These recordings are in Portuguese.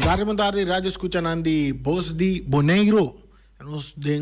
Tarde rádio escuchando de Voz de Boneiro.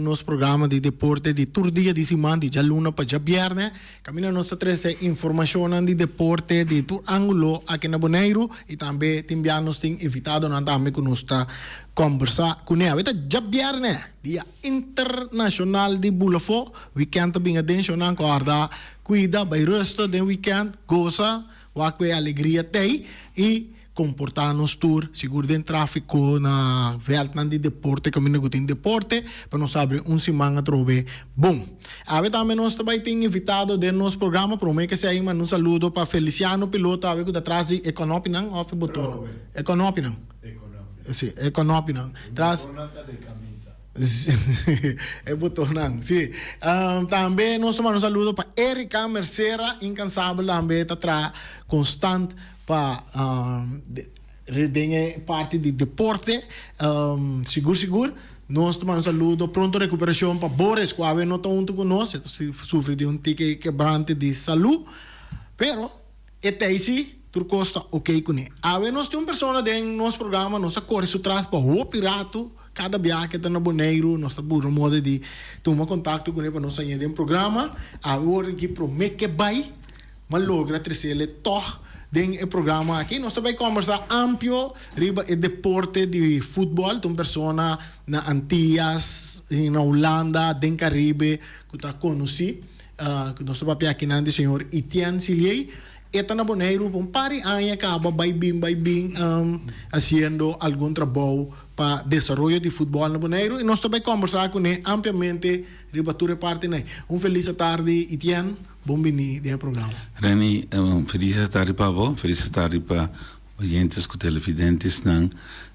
Nos programa de deporte de todo dia de semana, de luna para já viernes. Camina nossa trazer informação de deporte de todo ângulo aqui na Boneiro e também nos tem invitado na também que nos está conversar com ele. Então já viernes, dia internacional de Bulafo, weekend também atenção na corda, cuida, vai resto do weekend, goza, waque alegria tem e comportar-nos tour, seguro de tráfico na velta de deporte, caminho que tem deporte, para nós abrir semana trove bom. A ver também nós também tem invitado de nosso programa, promete que se aí um saludo para Feliciano piloto, a ver que atrás de Econopinang, off botão. Econopinang. Sim, Econopinang. Traz é botonang, sim. Também nós mandamos saludo para Erika Mercera, incansável também, tá constante para parte de deporte, seguro. Nós tomamos saludo, pronto recuperação para Boris, que não está junto conosco, sofre de tique quebrante de saúde, pero até aí tu costa ok com ele. Nós temos pessoa de nosso programa, nós corre isso traz para o pirata, cada viagem que está na Boneiro, nós estamos por modo de tomar contato com ele para nós sair de um programa, agora que promete que vai, mas logra trazer ele toh den programa aqui nós também conversar amplo riba e deporte de futebol de uma pessoa na Antillas na Holanda den Caribe que está conhecido que nós estamos aqui nando senhor Etienne Sillier está na Boneiro um par de anos acaba vai bem fazendo algum trabalho para desenvolvimento de futebol na Boneiro e nós também conversar com ele amplamente riba toda parte né feliz tarde Etienne. Bem-vindo ao programa. Reni, feliz tarde para você, feliz tarde para ouvintes e televidentes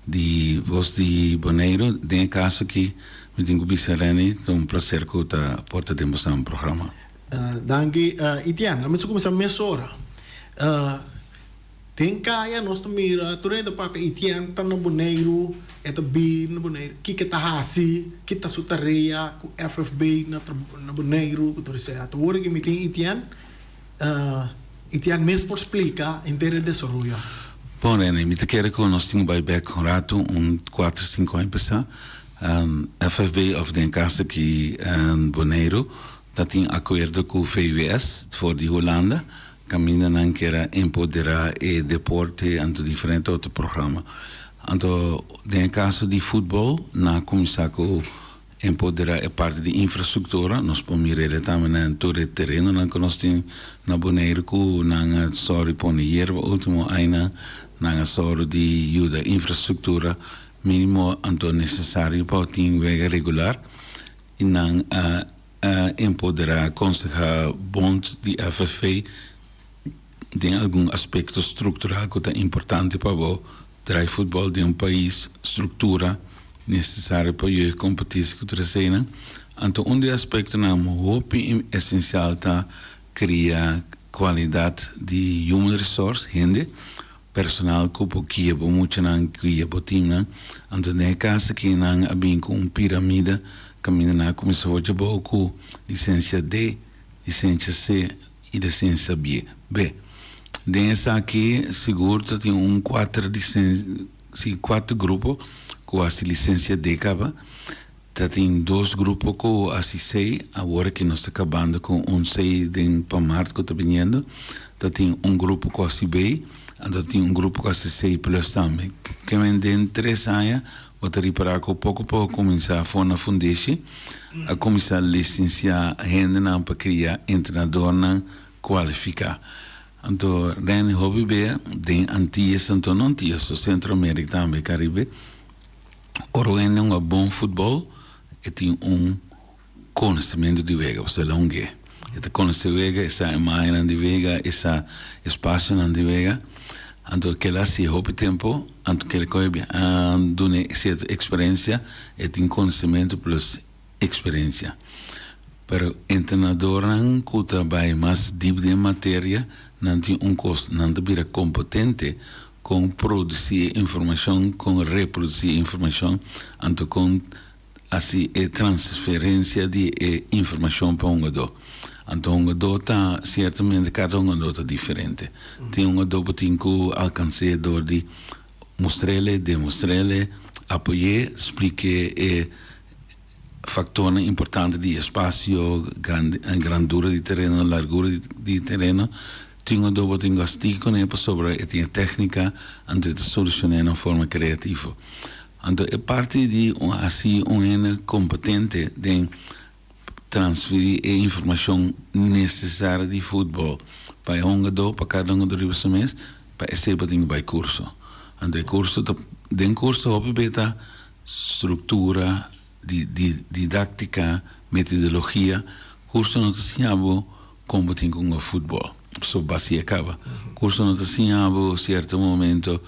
de Voz de Boneiro. Tem caso que me tenho que Reni, é um prazer que está porta de mostrar um programa. Danke, Etienne, vamos começar a mesura. Tem caia, nós mira, tu ainda para Etienne está no Boneiro, é bem no Boneiro. Que está assim, que está sutareia, com FFB na Boneiro, tu disse, tu agora que me tem Etienne, Etienne mesmo por explicar inteiro desenvolvimento. Bom, René, me quero que nós temos buyback com rato 4, 5 anos passar. FFB of den casa aqui em Boneiro, dat tem acordo com o VWS voor de Holanda. Caminhando que era empoderar e deporte ante diferente outro programa. Então, no caso de futebol, na começar com empoderar a parte de infraestrutura, nós podemos ir também em todo o terreno, que nós temos na Boneiro, na sorte para a último ano, na sorte de ajuda infraestrutura mínimo anto necessário para ter vega regular e na empoderar, aconselhar bons de FFA tem algum aspecto estrutural que é importante para o futebol de um país, estrutura necessária para a competição que trazem. Então, um dos aspectos muito essencial é criar qualidade de human resource, gente, personal que é muito que é time. Então, no caso que não é com uma pirâmide, caminhar começou a fazer com licença D, licença C e licença B. Dentro aqui, seguro, tem quatro grupos com a licença D acaba. Tem 2 grupos com a C6, agora que nós estamos acabando com 6 para março que está vindo. Tem grupo com a CB, e tem grupo com a C6 Plus também. Que vem 3 anos, vou reparar que pouco começar a fazer na Foundation, a começar a licenciar gente para criar treinador qualificar. Então, Ren hobby be tem Antillas, então não tinha só Centro-América também, Caribe. Oroen é um bom futebol e tem conhecimento de vega, você longe. E conhece vega, essa imagem de vega, essa espaço de vega. Então, que lá se hobby tempo, então que ele coibe, dune certa experiência e tem conhecimento plus experiência. Pero treinador não cuta vai mais deep de matéria, não tem custo, não é competente com produzir informação, com reproduzir informação, então com assim a transferência de informação para jogador. Então um jogador está certamente cada jogador está diferente. Tem jogador que tem que alcançar de mostrele, demostrele, apoiar, explique factores importantes de espaço, grandura de terreno, largura de terreno. Tinha dobo tinha stico sobre a técnica antes de solucionar de forma criativa. Então, é parte de assim competente de transferir a informação necessária de futebol para um jogador, para cada um dos mês, para esse tem vai curso. Então, o curso hobby beta estrutura, didática, metodologia, curso não se abo como tem com o futebol. So base acaba. Curso não se abo certo momento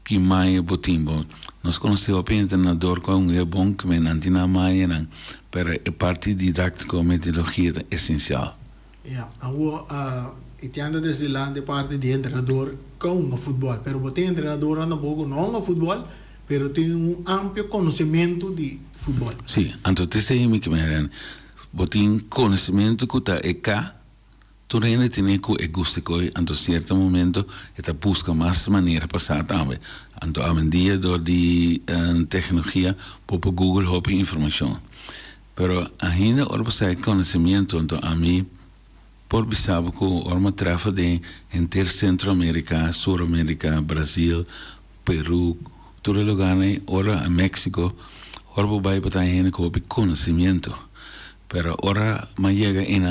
que mais botimbo. Nós conhecemos o treinador com bom que me não tinha mais, para a parte didática, metodologia é essencial. Yeah, e anda desde lá de parte de treinador com o futebol, pero o treinador anda pouco não o futebol, pero tem amplo conhecimento de futebol. Sim, então te sei que me botin conhecimento que tá cá. Tu ainda tem que gosto que em certo momento esta busca mais maneira passar também. Então a dia de tecnologia por Google hop informação. Pero ainda ora você conhecimento então a mim por bisabo que orma trafa de inter Centro-América, Sul-América, Brasil, Peru, todo lugar ora México, ora vai para ainda que hop conhecimento. Pero ahora me llega en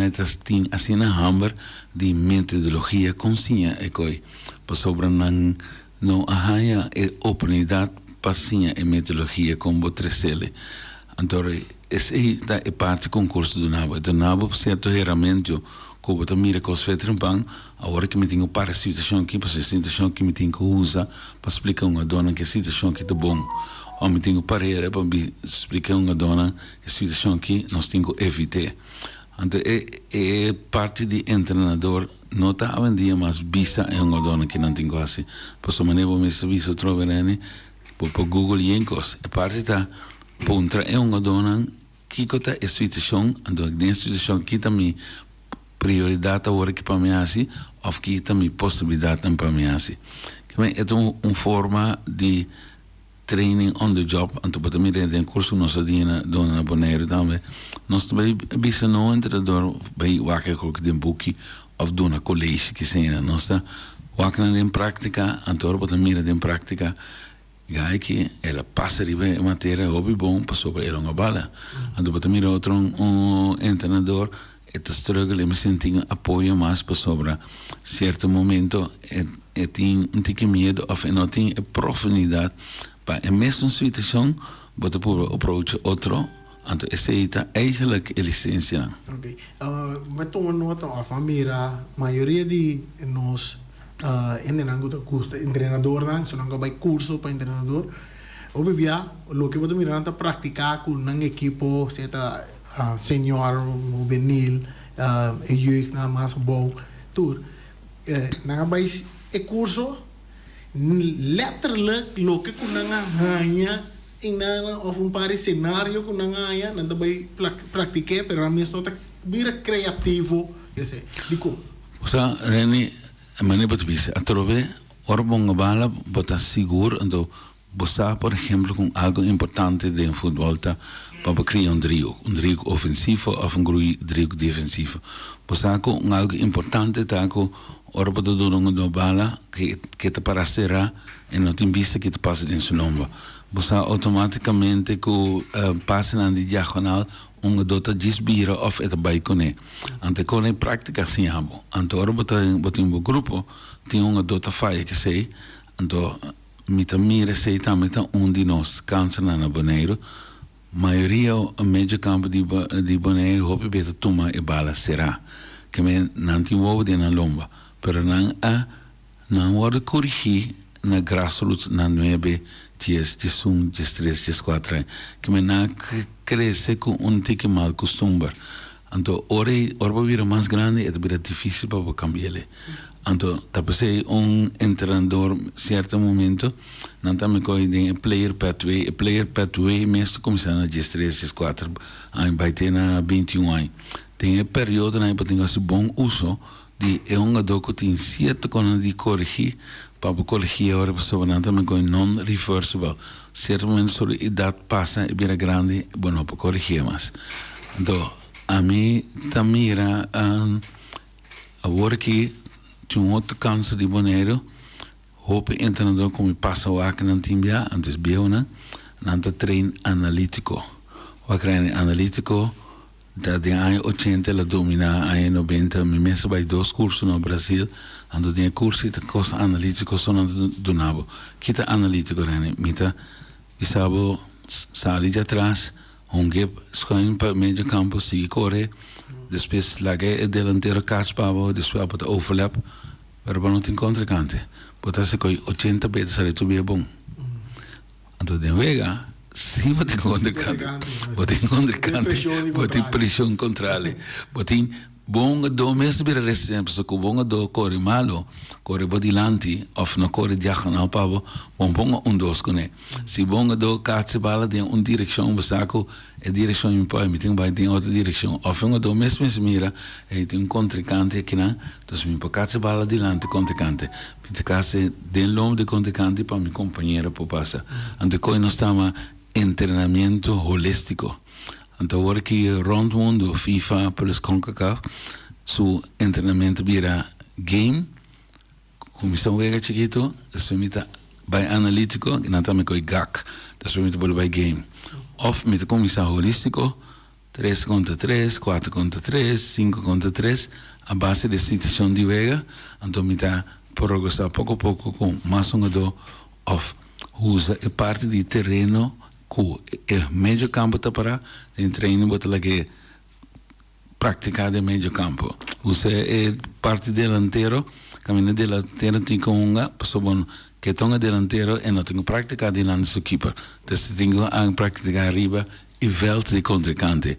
estas tin así na hamber de metodologia consciente e coi por sobre no haya oportunidad pasinha e metodologia como tresele. Então essa é parte concurso do nabo certo realmente como tu mira com os veterans agora que me tenho para a situação aqui para a situação que me tenho que usar para explicar uma dona que a situação que tá bom. Ou me tenho para explicar uma dona a situação que nós temos que evitar. Então, é parte de treinador, não está a dia mais bisa é uma dona que não tem assim. Por isso, maneira como esse bisa troverene, por Google e encos. É parte da pontra é uma dona que está a situação, então, nessa situação que também prioridade agora que para mim assim, ou que também possibilidade para mim assim. É uma forma de training on the job, anto para mim dentro do curso nós dina dona Bonaire também nós também bisa não treinador vai wakker ook den boekje of dona college que seja nós wakker na prática anto para mim den prática gai que ela passa de bem matéria hobby bom para sobre ela uma bala anto para mim outro treinador struggle e me senti apoio mais para sobre certo momento tem tique medo of não tem profundidade. Para a mesma situação, você pode approach outro, então essa é eigenlijk a licença. Ok. Mas toma nota, a família, a maioria de nós treinador, não vai curso para treinador. Obviamente, o que você mirar é praticar com um equipo, certa senior, juvenil, jeugd, mais bom, tudo. Não vai curso letterlijk lo que kunanga hanya ina of un pare cenário kunanga hanya nanda vai praticar pero a mesmo tá vira criativo esse dico osa reni mane batbis atrobe orbon bala bota seguro então bosa por exemplo com algo importante de futebol tá para criar um trio ofensivo ou trio defensivo bosa com algo importante tá com ora para do bala que te parecerá e não tem vista que te passa dentro do lomba. Você automaticamente que passa na diagonal dota desbira ou é também com ele. Ante com a prática assim abo. Ante ora para um grupo tem dota falha que sei. Então mira sei também de nós cansa na Bonaire. Maioria o médio campo de Bonaire hope beta toma e bala será que me não tem o de na lomba. Pero não pode corrigir na grassroots na 9, 10, 11, 13, 14 que me não cresce com tique mal costume. Então, ora vira mais grande é bem difícil para cambiar ele. Então, talvez treinador certo momento não também coi de player pathway mesmo começando a 10, 13, 14 aí vai ter na 21 anos. Tem período na para ter bom uso di e un doku tin siete con di corrigi para corrigir ora personalmente me con non reversible certo momento solo idade passa e bira grande bueno para corrigir mas do a mim tamira agora que tinha um outro câncer de Bonaire hoop internado como passa o aqui na timbia antes biona nanta trein analítico o trein analítico da de ano 80 la domina ano 90 me messa by 2 cursos no Brasil ando de curso de costa analítico sono donavo kita analítico rene mita isabo sali de atrás onge schoen para medio campo si corre depois lage e delantero caspavo depois para overlap per non ti contricante potesse coi 80 metri sarebbe bene buon anto de vega si voti contricante voti pressione contrale voti buon do mes bir resem so ko buon do corre malo corre bodilanti of no corre diagonal pavo buon dos cone si buon do cazzo bala de un direzione besako e direzione in poi meeting by de outra direzione of un do mes mira e ti un contricante che na dus mi po cazzo bala dilante contricante pite case del lom de contricante pa mi compañero po passa ante coi no stama entrenamiento holístico. Então, agora que rond o mundo, FIFA plus CONCACAF, su entrenamento vira game, comissão vega chiquito, depois vai analítico, e não também com GAC, depois vai game. Of mit comissão holístico, 3 contra 3, 4 contra 3, 5 contra 3, a base de situação de vega, então me dá progressar pouco a pouco com mais um do of usa e parte de terreno com o meio campo tá para em treino botar lá que praticar de meio campo usa e parte delantero caminho delantero tem com uma pessoa bom que tonga delantero e não tem prática de lance su keeper então tem que praticar arriba e veld de contricante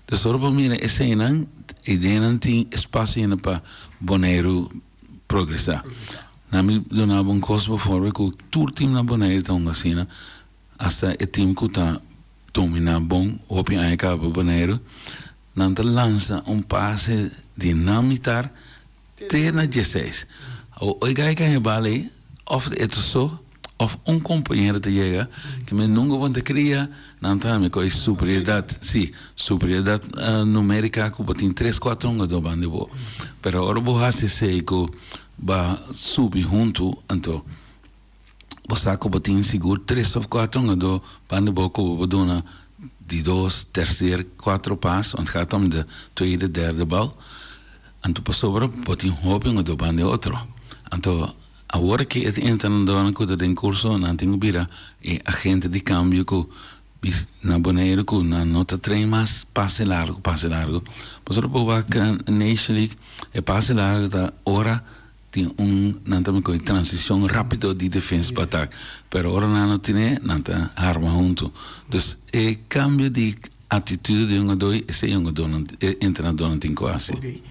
então só para mim esse não ideia não tem espaço ainda para Bonaire progressar na me donava um costo for que todo time na Bonaire tão assim hasta o time que está dominando bom, hopi a cabo Bonaire, não lança passe dinamitar 3 na 16. O gai que bale, of het zo, of companheiro te chega, que me nunca vão te criar, não tá me com superioridade, sim, superioridade numérica que botin 3-4 anos do bando, pero agora vou hacer sei que va subir junto, então você botin seguro 3 ou 4 anos do bando boco dona de 2, 3, 4 passos, want gaat om de tweede, derde bal. Então passou para botin hoping do bando outro. Então agora que het entrenador que tem curso não tem bira e agente de câmbio que na Bonaire que na nota trein mais passe largo. Passou para a Nation League e passe largo da hora tem não com transição rápida de defesa para ataque, pero agora não tem nada arma junto. Dus é cambio de atitude de jogador esse jogador entrenador não tem quase. Ok.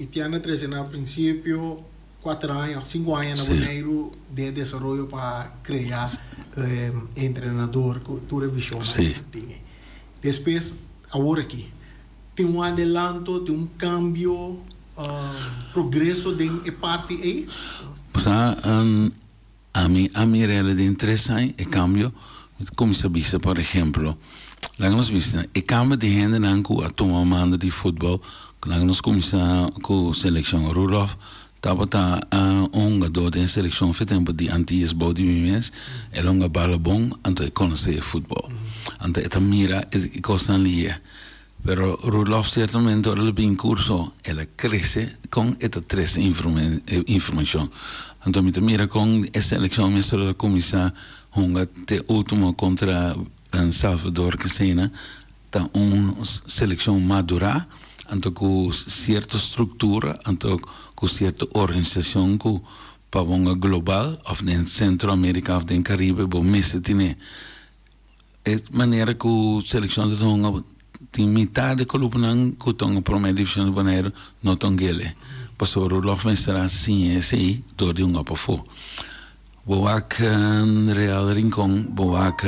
E tinha 13 no princípio 4 anos, 5 anos na Bonaire de desenvolvimento para criar treinador com tua visão. Depois agora aqui tem adelanto, tem cambio progresso de parte aí? Pues a mí realidad en 3 años el cambio como se dice por ejemplo la nos viste el cambio de gente nanku a tomar mando de fútbol la nos comienza con selección Rudolf estaba un jugador de selección fue tiempo de antes body movements el un bala bon antes conocer el fútbol antes esta mira es cosa lía. Pero Rudolf certamente ahora el curso él crece con esta 3 información. Entonces mira con esa elección me solo comienza a te último contra El Salvador que cena ta una selección madura, entonces con cierta estructura, entonces con cierta organización que para una global of en Centroamérica of en Caribe bo mese tiene es manera que selección de una tem metade de coluna que estão na primeira divisão do Bonaire não estão gele. Passou o Rudolf será sim esse aí, do de para fora. Boac Real Rincon, Boac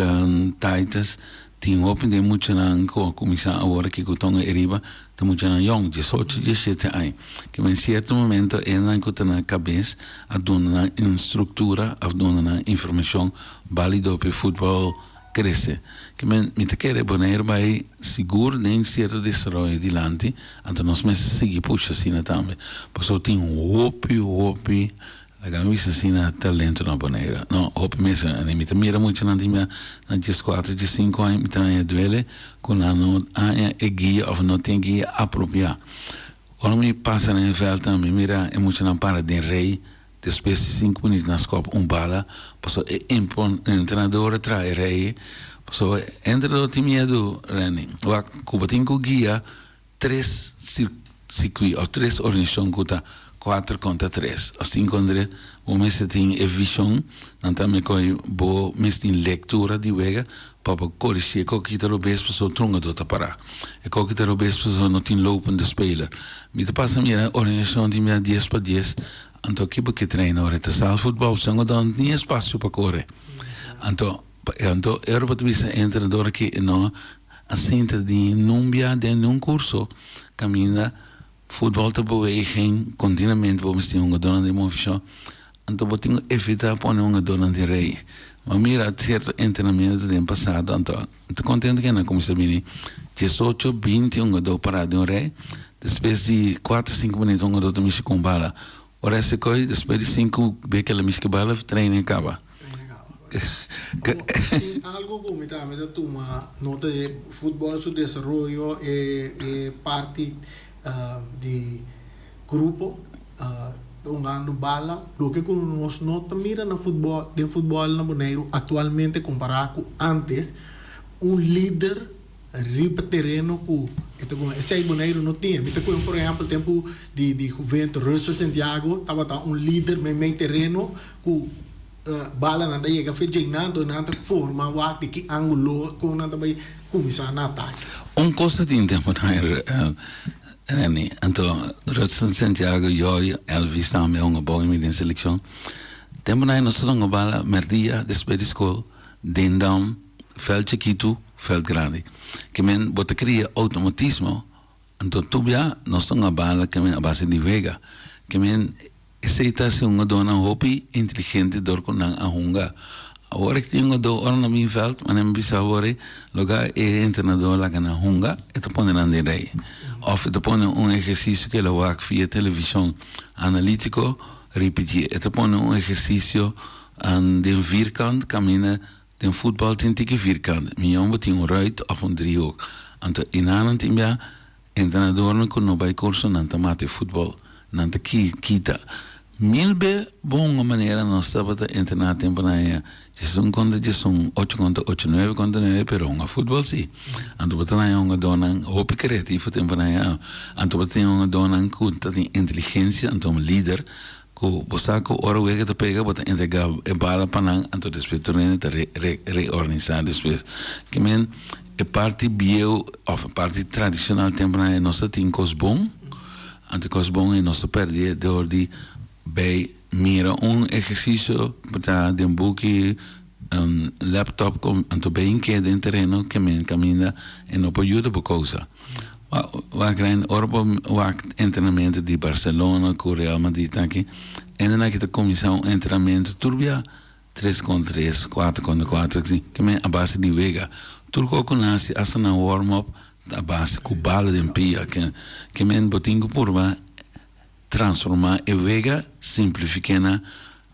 Taitas, tinha opinião de muito na comissão agora que o tom eriba tem muito na young 18 17 anos que em certo momento ela que na cabeça a dona na estrutura a dona na informação válida para o futebol cresce que me te quer Bonaire vai seguro nem certo desenvolvimento dilante então nós mas seguir puxa assim também passou tem hopi agora vista assim na talento na Bonaire não hopi mesmo nem me mira muito na time na 4 de 5 anos então duele com a não a guia ou não tem guia apropriada quando me passa na veld também mira é muito na para de rei depois de 5 minutos na scope bala passou impõe treinador trai rei passou entra do time do running o Cuba tem que guia 3 circuitos ou 3 organizações que tá 4 contra 3 assim quando o mês tem a visão não também coi bo mês tem leitura de vega para corrigir que kita o best pessoa trunga do parar e que kita o best pessoa não tem lopen de speler me te passa minha organização de minha 10 para 10 então que treina ora tá futebol só não dá nem espaço para correr então era para tu ver entrenador que não assenta de númbia de um curso caminha futebol te beweging continuamente vamos ter dona de moção então vou ter evitar pôr dona de rei mas mira certo treinamento do ano passado então estou contente que na comissão mini 18 20 do para de rei depois de 4 5 minutos do também se com bala ora se coi depois de 5 vê que ela me bala treina acaba algo como também uma nota de futebol su desarrollo parte de grupo jogando bala lo que nós nota mira no futebol na Bonaire atualmente comparado com antes líder riba terreno ku ito kung esse Bonaire não tinha ito kung por exemplo tempo de Juventus Russell Santiago tava líder meio terreno ku bala nanda chega fechando nanda forma wakti que ângulo com nanda vai começar na ataque coisa de tempo Reni, então Russell Santiago eu Elvis também boa em seleção tempo na nós não bala merdia depois de escola dendam fel chiquito fel grande que men bota cria automatismo então tu já nós não bala que men a base de vega que men aceita se dona hobby inteligente dor com a hunga agora que tem do na minha veld mas não bisa agora lugar é treinador lá na hunga e te põe na rei ou te põe exercício que ela vai via televisão analítico repetir e te põe exercício de vierkant camina de futebol tem que vierkant minha tem right of driehoek então inanan tem já treinador com no vai curso na tomate futebol na kita milbe boa maneira nós estava a treinar tempo na são contra 8 contra 8 9 contra 9 pero a futebol sim então botar na dona hope criativo tempo na então botar uma dona com inteligência então líder com você com hora que te pega botar entregar a bala para não então depois tornar reorganizar depois que men é parte bio ou parte tradicional tempo na nossa tem coisa bom então coisa bom e nossa perder de ordem bij mira exercício para de book laptop com anto bem que de terreno que me caminha e não pode ajudar por causa o grande orbo o treinamento de Barcelona com Real Madrid aqui ainda na que a comissão treinamento turbia 3 contra 3 4 contra 4 assim que me a base de vega turco com nasce essa na warm up a base com bala de pia que me botinho por transformar e vega simplificando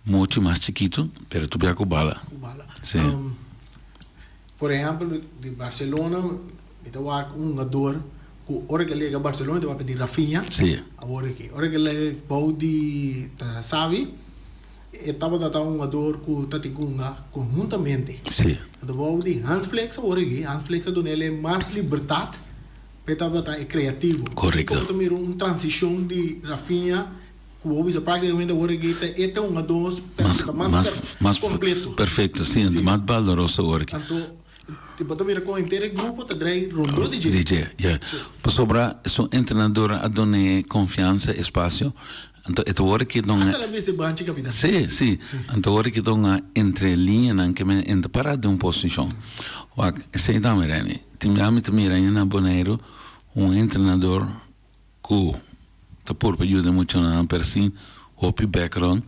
muito mais chiquito pero tu com bala sim por exemplo de Barcelona então jogador que hora que ele chega a Barcelona vai pedir Rafinha sim agora que hora que ele vai de Xavi estava tratando jogador que está tendo conjuntamente sim então vai de Hans Flex agora que Hans Flex dá ele mais liberdade é criativo. Correto. Como também transição de Rafinha, que o Obisa praticamente agora que é dos mais completo. Perfeito, sim, mais valoroso agora. Então, tipo também com o inteiro grupo tá daí rondou DJ, yeah. Para sobrar, sou treinador a donar confiança, espaço. Então, é hora que não Aquela vez de banchi capitão. sim. Então, hora que não entre linha não que me entre para de uma posição. Wak, sei da merene. Timami também na Bonaire treinador que te por ajuda muito na person op background.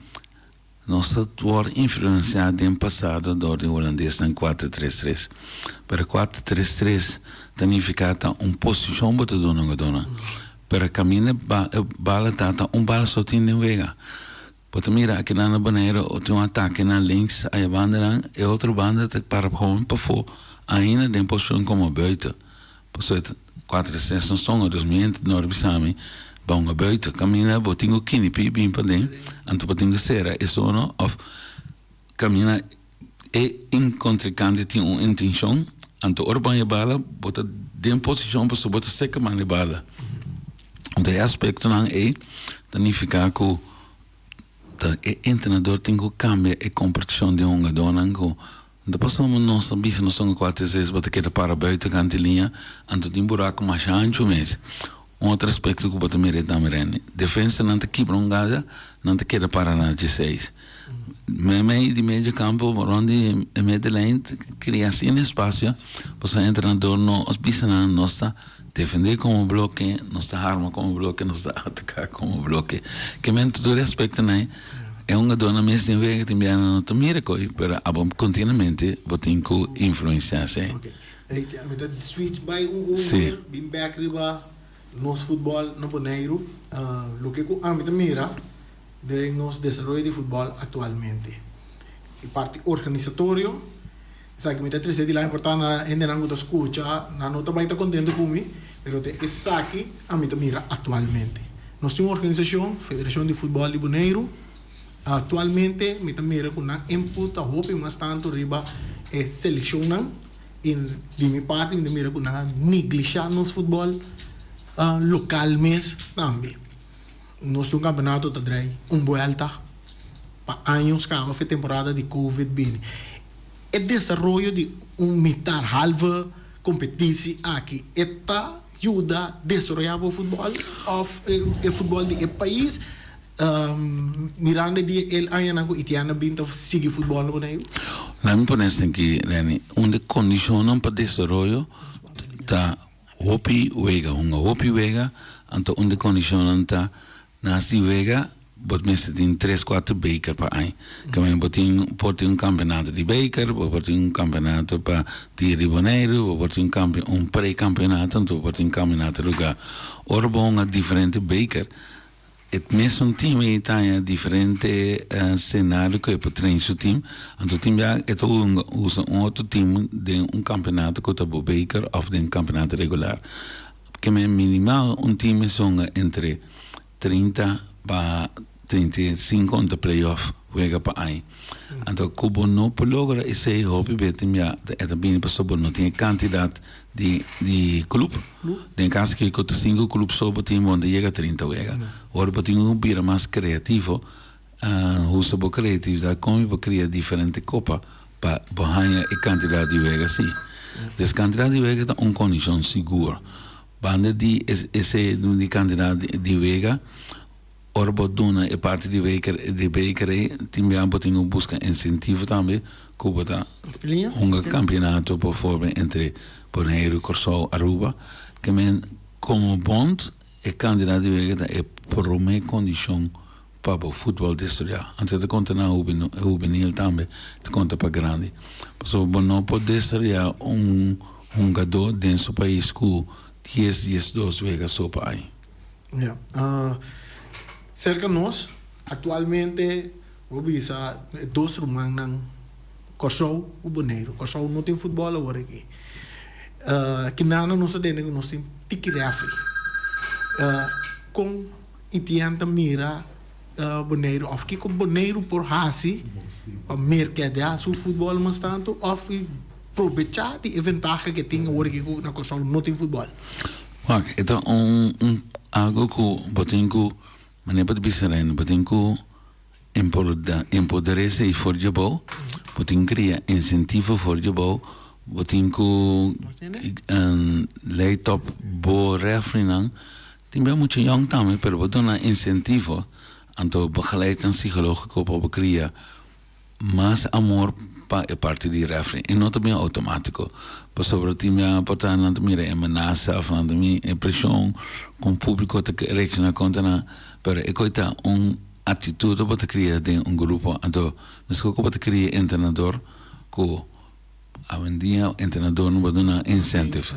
Nós estamos influenciados no passado do holandês em 4-3-3. Para 4-3-3, significa uma posição para a dona. Para caminhar, bala tata bala só tem de vega. Porque mira, aqui na Bonaire, tem ataque na links, a banda e outra banda para gewoon para fora. Ainda tem posição como buiten. Por isso, 4-3 não são os mentes norbisami. Bom, a buiten, caminha, botinho kinipi, bem para dentro, anto botinho será, e sono, of caminha, e encontricante tem uma intenção, anto orban e bala, bota de posição para bota seca man e bala. De aspecto não é, significa que o treinador tem que cambiar a competição de uma dona, depois nós sabemos, nós somos 4-6, bota que para buiten, cantilinha, anto tem buraco mais ancho mesmo. Outro aspecto que eu também retamei, defesa não te quebra não te queda para na 16. Meio de meio campo, onde é meio de lane, cria assim espaço, para o treinador não pisa na nossa defender como bloque, nossa arma como bloque, nossa atacar como bloque. Que men todo aspecto né, é uma dona mesmo em vez de enviar não te mira coi, pero abom continuamente botin com influência, sim. Okay. A metade switch by um bem back riba nos futebol no Bonaire, lo que a mí mira de nos desarrollo de fútbol actualmente. Y parte organizatorio, sabe que me está diciendo la importancia en el ángulo de escucha, no está muy contento conmigo, pero es aquí a mí mira actualmente. Nos tenemos una organización, Federación de Fútbol de Bonaire, actualmente me mira con una input a hope más tanto riba seleccionan de mi parte me mira con una negligencia nos fútbol local mes também. Nós temos um campeonato de drei, vuelta para anos que foi temporada de Covid-19. O desenvolvimento de metade halva competição aqui, esta ajuda a desenvolver o futebol, o futebol do país. Mirando de ele ainda não itiana binta seguir futebol no Bonaire. Lá me parece que onde condicionam para desenvolver tá hopi wega, anto onde condicionam tá nasi wega, bot mensen in 3-4 beker per ai. Kamen bot in campeonato di beker, bot in campeonato per di Bonaire, bot in un pre-campeonato, anto bot in campeonato lugar. Orbo un differente beker. Het meest een team in Italië differente scenario que para treinar seu team. Então team já é usa outro team de campeonato que tá beker of de campeonato regular. Que é minimal team são entre 30 para 35 de playoff wega para aí. Então como não logra esse hobby betem já é também para não tem quantidade de clube. Tem caso que com 5 clubes só botem onde chega a 30 wega. Ora botem bira mais criativo, usa bo criatividade como criar diferente copa para banhar a quantidade de wega sim. Des quantidade de wega é condição segura. Banda de esse de quantidade de wega ora boduna e parte de beker também botem busca incentivo também como tá campeonato por forma entre Bonaire, Corsol, Aruba, que men como bond e candidato de vega é por uma condição para o futebol destruir. Antes de contar na juvenil também, de conta para grande. So, não pode destruir jogador dentro do país com 10-12 vegas só para aí. Cerca de nós, atualmente, vou ver dois romanos Corsol e Bonaire. Corsol não tem futebol agora aqui. Que nada nós temos que nós temos tiquirafi com itianta mira Bonaire of que com Bonaire por hasi para mercadear seu futebol mas tanto of aproveitar de vantagem que tem agora que na Corsol não tem futebol. Então algo que botinho maneira de pensar botinho empoderar-se e forjar botinho criar incentivo forjar botin ko lei top bo refrinan timbe muito young também pero botin na incentivo Anto begeleid en psicológico para criar más amor para parte de referee e não também automático. Por sobre ti me portar na mira amenaça, na minha pressão com o público te reacciona contra na, pero e coita atitude para criar de grupo, então mas que para criar treinador que a dia treinador não vai dar incentive.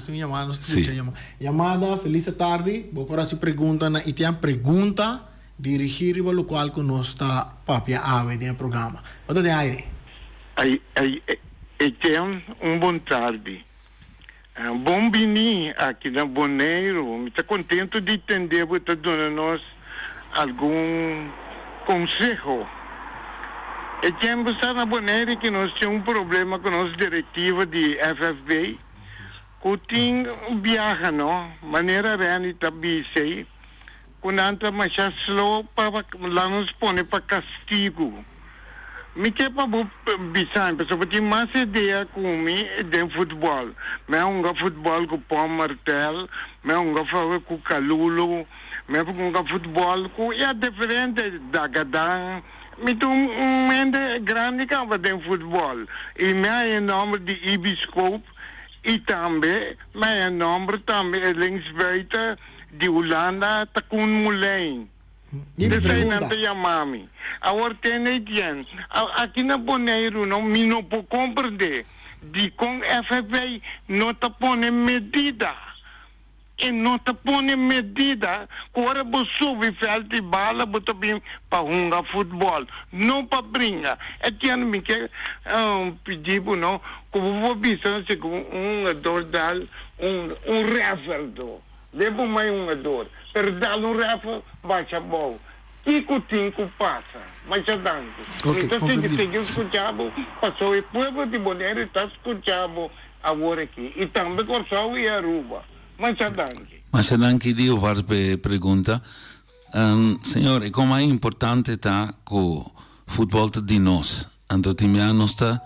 Llamada, feliz tarde. Vou para si pergunta na e tem pergunta dirigir para qual que nós está papia ave de programa. Quanto de aire? Bom tarde. Bom vini aqui na Bonaire. Estou contente de entender que está dando nós algum conselho. Está na Bonaire que nós temos problema com a nossa diretiva de FFB. Que tem viaja, não? Maneira real está bem. Quando anda mais slow, para lá nos põe para castigo. Me quer para bisar, porque tem mais ideia comigo de futebol. Me futebol com Pão Martel, me com Calulo, me futebol com é diferente da Gadang. Me tem mente grande que de futebol. E me é nome de Ibiscope e também me é nome também linksbuiten de Holanda, Takun Mulijn. Dit zijn aan de Yamami. Agora tem Etienne. Aqui na Bonaire, não me não pode compreender. De com FFB não está pondo medida. E não está pondo medida. Agora você sube feld de bala, você vem para jogar futebol. Não para brincar. Etienne me quer pedir, não, como vou pensar se com jogador dá referdo. Devo mais jogador. Per dare referto, baixa a bola. Tico passa. Mas já dá. Então, se eu escutava, passou o povo de Bonaire está escutando agora aqui. E também Corsau e Aruba. Mas já dá. Mas já dá que dio várias perguntas. Senhor, como é importante está o futebol de nós? Então, nós está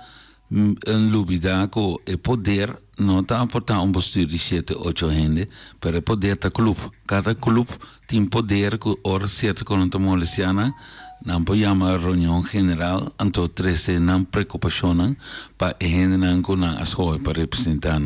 en lubida ko e poder não está portar bestuur de 7, 8 gente para poder ta club. Cada club tem poder que ora certo com a molesiana não pode chamar reunião general anto 13 não preocupação para a gente não com a escola para representar.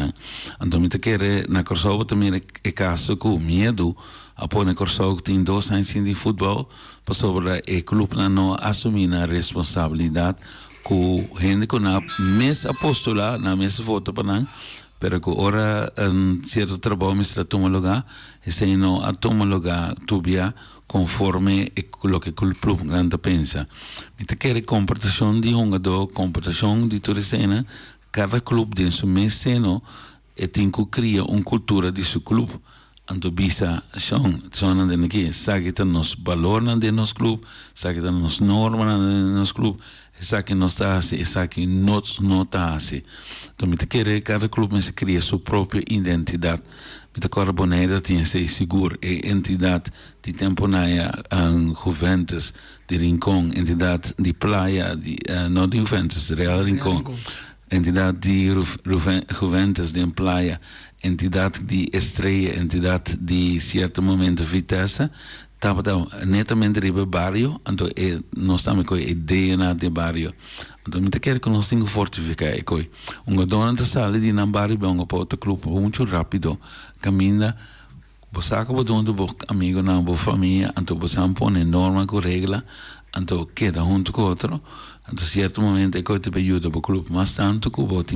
Então me te quer na Kosovo também é caso com medo a pôr na Kosovo tem 2 anos de futebol para sobre o clube não assumir a responsabilidade com gente que na mesa apóstola na mesa foto para não, pero que ora certo trabalho me está tomando lugar e se não a tomar lugar tubia conforme o que o clube grande pensa. Me te quer competição de jogador, competição de toda cena, cada clube tem sua mesa e tem que criar uma cultura de seu clube. Anto bisa são de aqui, sabe que nos valores de nosso clube, sabe que nos normas de nosso clube, sabe que nós está assim, sabe que nós não está assim. Então me te quer cada clube me cria sua própria identidade. Me te quer Bonaire tem ser seguro e entidade de tempo na Juventus de Rincón, entidade de Playa, não de Juventus, Real Rincón. Entidade de Juventus de Playa, entidade de Estrela, entidade de certo momento Vitesse, estava netamente de bairro, então nós estamos com a ideia de bairro. Então, me quer que nós temos que fortificar. Dona de sala de um bairro, bem, para outro clube, muito rápido, caminha, você acaba de um amigo, na boa família, então você põe norma com regra, então queda junto com outro. Então, certo momento, é que eu te ajudo para o clube, mas tanto que eu vou te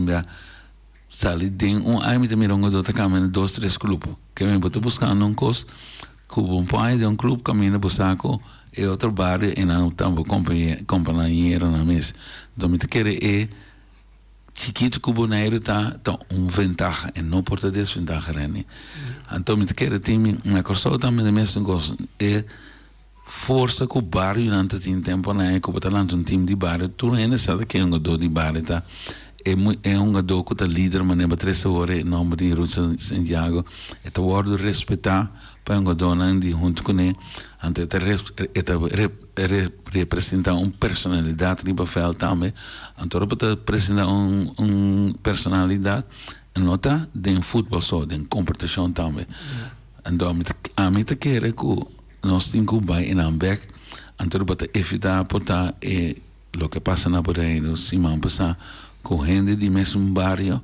sair de ano me também não dou caminho 2, 3 clubes, que eu vou buscando coisa, que eu vou de um clube, caminho buscar e outro bairro, e não também companheiro na mesa. Então, me quer chiquito que o Bonaire está vantagem, e não por desvantagem. Então, me quer na Kosovo também, mesmo coisa, força que o bairro não tem tempo na época para um time de bairro tu ainda sabe que é um jogador de bairro tá é um jogador que tá líder mas nem para 3 horas nome de Russo Santiago é tá guardo respeitar para um jogador de junto com ele ante representar uma personalidade de papel também então para representar personalidade não tá de futebol só de competição também então a mim te quer que nós temos que ir em Ambeck, Entonces, para evitar portar lo que pasa na Bonaire, si man pasa con gente de mesmo barrio,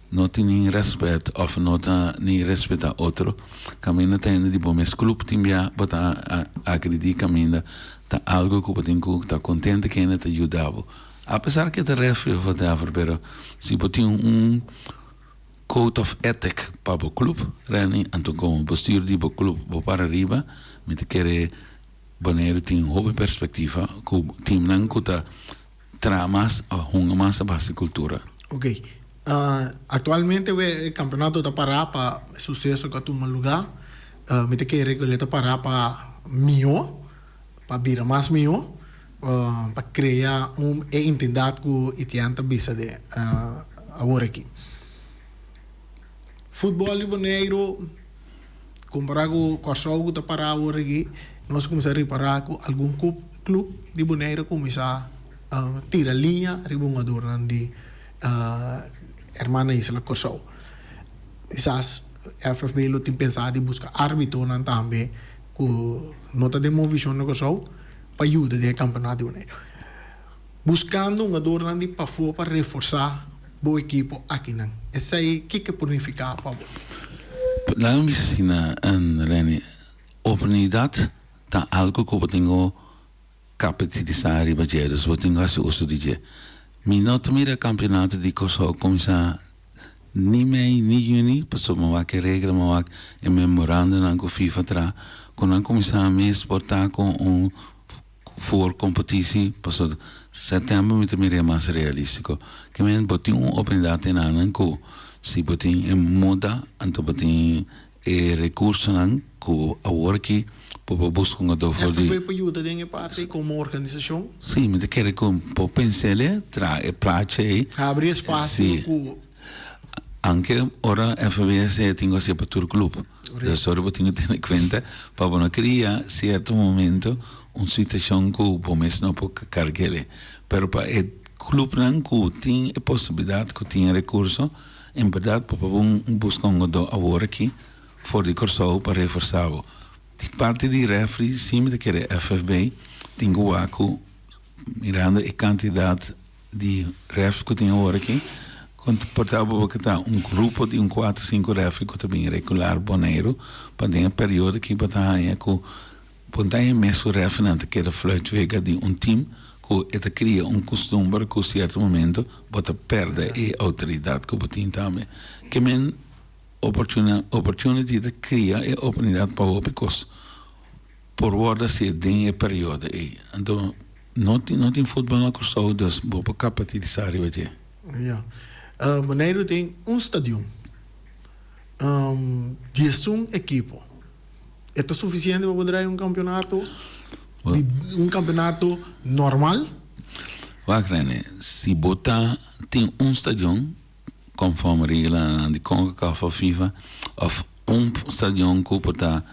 no tienen respeto, o no ni respeto a otro, camina tendo de bom mes club timbia, bota acredita camina, tá algo que botin que tá contente que ainda te ajudava. Apesar que te refere whatever, pero se botin code of ethic para o club, Rani, então como bestuur die club para arriba, me te querer Bonaire tem uma perspectiva que o time não cuta tramas a uma massa base cultura. Ok. Actualmente el campeonato está parado para suceso que toma lugar. Me te quiere que le está parado para mío, para vir más mío, para crear una entidad que itianta bisa de agora aqui. Futebol de Bonaire, comparado com o Corsol que está parado agora aqui, nós começamos a reparar que algum clube de Bonaire começa a tirar linha, ribongador de hermana Isla Corsol. Quizás FFB lo tem pensado em buscar árbitro também, com nota de movição no Corsol, para ajudar o campeonato de Bonaire. Buscando um jogador para reforçar o equipe aqui. Essa aí, o que significa para você? Lá me ensina, Reni, oportunidade tá algo que eu tenho capitalizar e baseados, eu tenho esse uso de dia. Mi nota mira campeonato di Kosovo comincia ni mei ni juni, passou uma que regra, uma que memorando na FIFA tra, quando começar a me exportar com for competitie, passou setembro me mira mais realístico, que men botin oportunidade na nanco, se botin moda, anto botin recurso nan ko aworki para buscar um jogador for de para ajuda de parte como organização. Sim, mas quer que por pensar tra e place abrir espaço com anche ora FBS tem assim para todo clube. Da só eu tenho que ter conta para não criar certo momento uma situação que o pomés não pode carregar. Pero para o clube não que tem a possibilidade que tem recurso, em verdade para buscar um jogador agora aqui for de Corsol para reforçar. De parte de refri, sim, de querer FFB, tem o aco mirando a quantidade de refs que tem agora aqui. Quando portava que está grupo de 4, 5 refs que também regular Bonaire, para ter período que para estar com mesmo ref não te quer flutuar de time que ele cria costume que certo momento bota perde a autoridade que botin também. Que men opportunity de criar a oportunidade para o because por ordem se tem a período aí. Então não tem futebol na Corsol, dus vou capitalizar o dia. Ja. Bonaire tem estádio. 11 equipos. É suficiente para poder campeonato? Campeonato normal? Wakrene, se botar tem estádio conforme a regra de CONCACAF ou FIFA, ou estádio que botar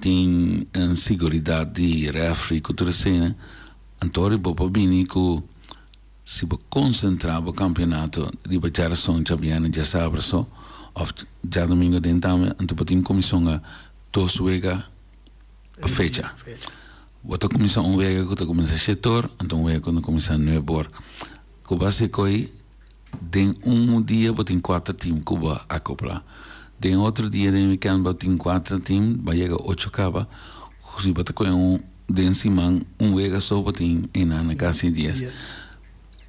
tem segurança de refri que tu cena, então eu vou bem que se vou concentrar no campeonato de geração champion já sabe só, ou já domingo dentro, então tem comissão a 2 vezes a fecha. Outra comissão vez que começa a setor, então vez quando começa a 9 horas. Que básico aí, tem dia tem 4 times que vai acoplar. Tem outro dia de weekend tem 4 times, vai chegar 8 caba. Se bota com den simang vez só tem na casa 10.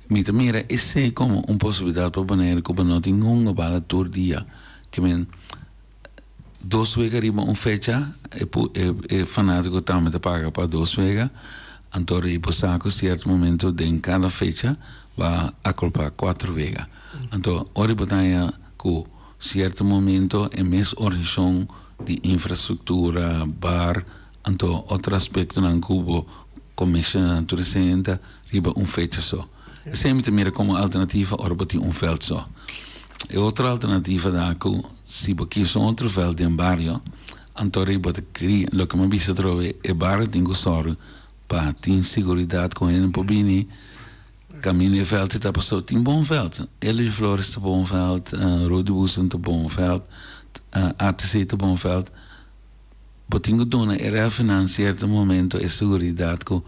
Mita mira, esse é como possibilidade para Bonaire que não tem bala todo dia. Que men 2 vezes arriba fecha, e fanático também te paga para 2 vezes. Então aí por saco certo momento de cada fecha vai acoplar 4 vezes. Então ora botar com certo momento é mais organização de infraestrutura, bar, então outro aspecto na Cuba começa a presente riba fecha só. Sempre mira como alternativa ora botar veld só. E outra alternativa da que se você outro veld em barrio, então aí botar criar, lo que me vista trove é barrio tem gostor para ter segurança com ele por bem. Caminho e veld está passou tem bom veld. Elige Flores está bom veld, Rodebussen está bom veld, ATC está bom veld. Botinho dona era financiar no momento é segurança que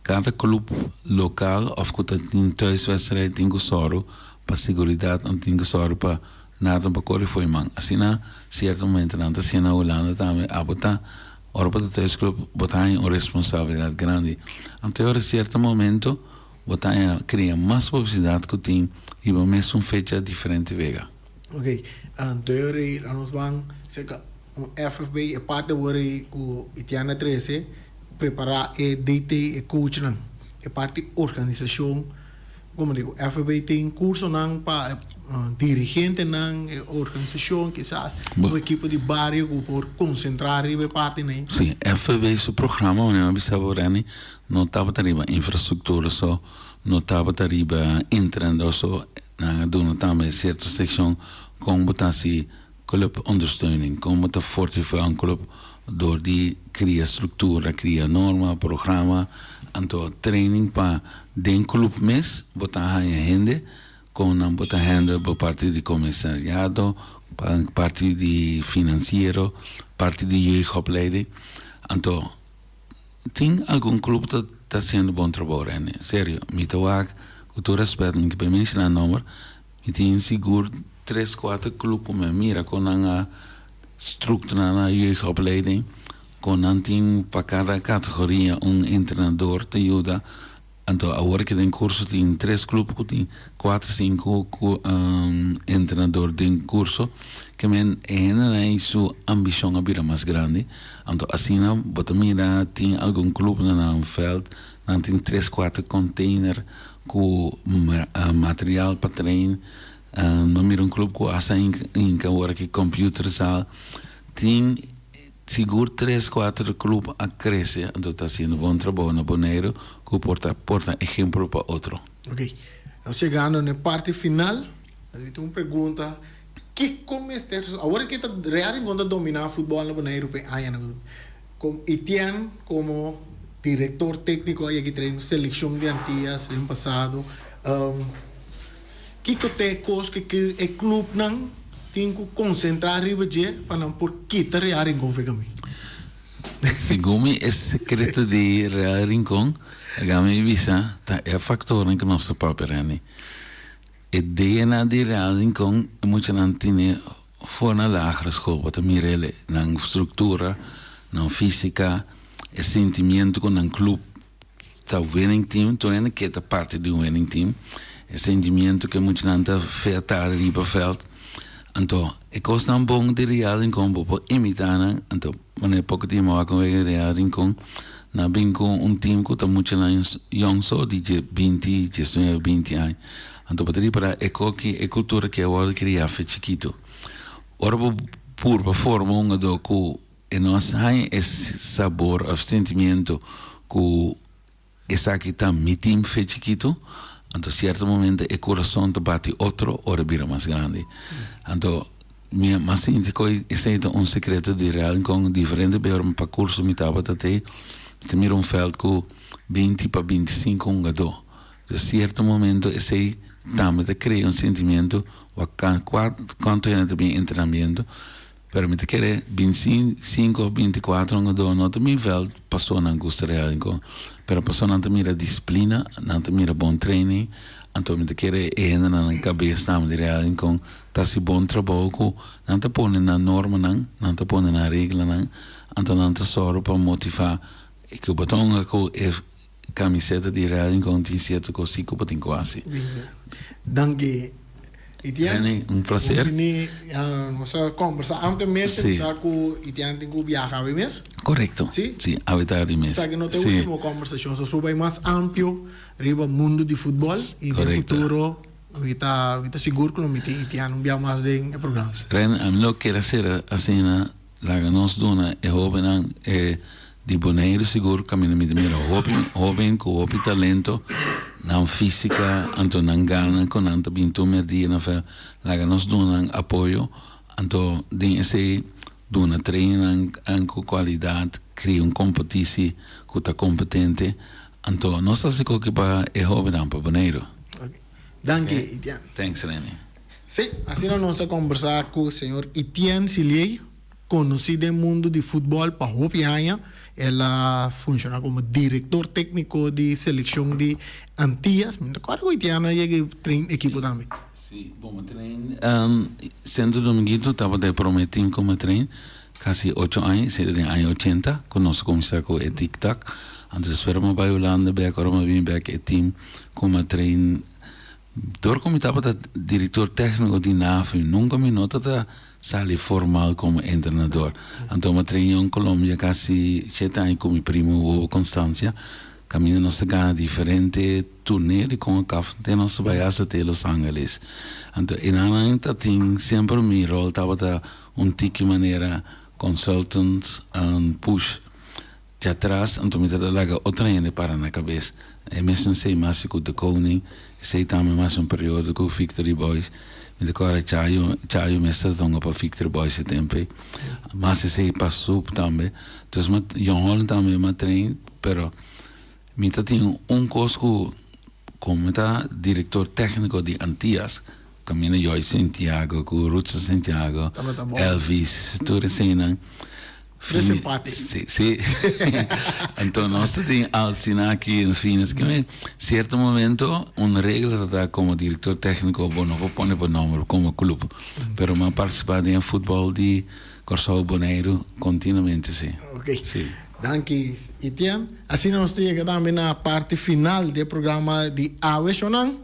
cada club local of que tem thuiswedstrijd tem que zorgen para seguridade en tem que zorgen para nada para correr foi man. Assim na certo momento na assim na Holanda também abota Orpa do thuisclub botar uma responsabilidade grande. Então, em certo momento, botar cria mais publicidade que tem e vamos uma fecha diferente vega. Ok, então nós vamos FFB é parte do que o Itiana 13 preparar e DT e coach não é parte organização como digo FFB tem curso não para dirigente não organização quizás o equipo de barrio por concentrar e parte nem sim FFB su programa onde nós saborani não estava tariba infraestrutura só não estava tariba entrando só na dona também certa seção com botar-se club ondersteuning, como te fortificar een club door die cria structuur, cria norma, programma, en to training pa den club mes, bota hanya hende, con een bota hende por parte di commissariado, parte di financiero, parte di jeugdopleiding, en to tem algum club dat está sendo bom trabalho, né? Sério, me toak, com todo respeito, não que para mencionar número, e tem seguro 3, 4 clubes como mira com a estrutura na jeugdopleiding, com para cada categoria treinador te ajuda. Então, agora que tem curso tem 3 clubes que tem 4, 5 treinador de curso, que men é sua ambição a vir mais grande. Então, assim, bota mira tem algum clube na veld, não tem 3, 4 container com material para treinar. No mira um clube que assa em que agora que computerzaal tem seguro 3, 4 clubes a crescer, então está sendo bom trabalho no Bonaire que porta exemplo para outro. Ok, nós chegando na parte final, eu tenho uma pergunta, que como é agora que está real enquanto dominar futebol no Bonaire como Etienne como diretor técnico aí que treina seleção de Antillas no passado que te coisa que o clube não tem que concentrar para não por quitar Real Rincón fegami. Segundo o secreto de Real Rincón, a gama visa é factor em que nós papel e DNA de Real Rincón é muito nanti fora na lagra school, para mirele na estrutura, na física, e sentimento com um clube tá winning team, tu é que é parte de winning team. O sentimento que muitos não estão feita riba veld. Então, é coisa bom de Real Rincón para imitar, então, mas é pouco tempo a com Real Rincón, na bem com time que está muito young só de 20, 19, 20 anos. Então, para é cultura que agora criar foi chiquito. Ora por forma do que nós temos esse sabor, o sentimento que essa aqui está meu time foi chiquito. Então, certo momento, o coração te bate outro, hora vira mais grande. Então, mas sim, esse é secreto de Real com diferente percurso, me estava até mira veld com 20 para 25 jogador. De certo momento, esse também cria sentimento, quanto é também treinamento, pero me quer 25 ou 24 jogador, não também veld passou na angústia Real com. Pero passou não te mira disciplina, não te mira bom training, então me quer na cabeça de Real com tá se bom trabalho, não te põe na norma não te põe na regra então não te soro para motivar que o botão é camiseta de Real com tem certo que o ciclo para tem quase. Danke. Etienne, um prazer. Nós conversamos amplamente com Etienne tem que viajar mesmo. Correcto. Sí, sí, a verdade mesmo. Sabe que não tem última conversação, só para mais amplo, riba mundo de futebol e do futuro, está seguro que não tem Etienne via mais de programa. Ren, a mim lo quero ser assim na nós dona é jovem de Bonaire seguro caminho me mira jovem com o talento na física, então não gana com não também tu medir na fe, lá nós dona apoio, então tem esse dona treino com qualidade, cria competição que está competente, então nós estamos aqui para é jovem para Bonaire. Danke, Etienne. Thanks, Reni. Sim, assim nós vamos conversar com o senhor Etienne Silier, conocida en el mundo de fútbol para hopi años. Ela funciona como director técnico de selección de Antillas. Me recuerdo que Tiana llega a equipo también. Sí, bom, trein. Centro Dominguito estaba de prometer como trein casi 8 años, desde el año 80, conozco como está con el tic-tac. Antes esperamos para Holanda, ahora me vine back el team como trein. Door como estaba director técnico de NAF, nunca me nota sale formal como entrenador. Entonces me treino en Colombia casi 7 años con mi primo Hugo Constancia. Camino nos gana diferentes torneos y con el café nos vayamos a Los Ángeles. Entonces en adelante siempre mi rol estaba un tiki manera consultant push. Já atrás, então me trata lá outra ainda para na cabeça. É mesmo sei mais com o Koning, sei também mais período com o Victory Boys. Me decora chaio mesas donga para Victory Boys esse tempo. Mas sei passou também. Então eu Holland também me treino, pero me tinha curso como diretor técnico de Antillas. Camina eu Santiago, com Ruth Santiago, Elvis, tudo assim, né? Simpático. Sì. Entonces, nós temos alcina aqui nos fines que em certo momento uma regra está como diretor técnico, bom, não vou pôr por nome como clube, pero me participar em futebol de Corsol Boneiro continuamente, sim. Ok. Sim. Danke, Etienne. Assim nós chegamos também na parte final do programa de AWE Shonan.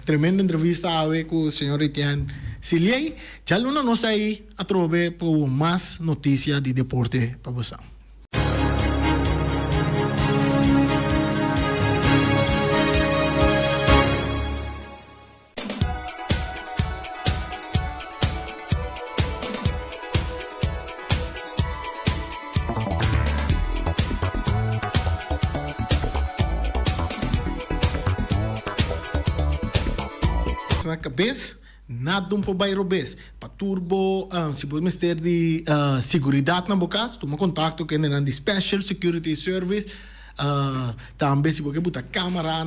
Tremenda entrevista AWE com o senhor Etienne Siliei. Já luna nós aí a trover por mais notícias de deporte para você. Na cabeça, nada para bairro bes. Para turbo, se podemos ter de segurança na boca, toma contato com a de Special Security Service. Também se você botar câmera,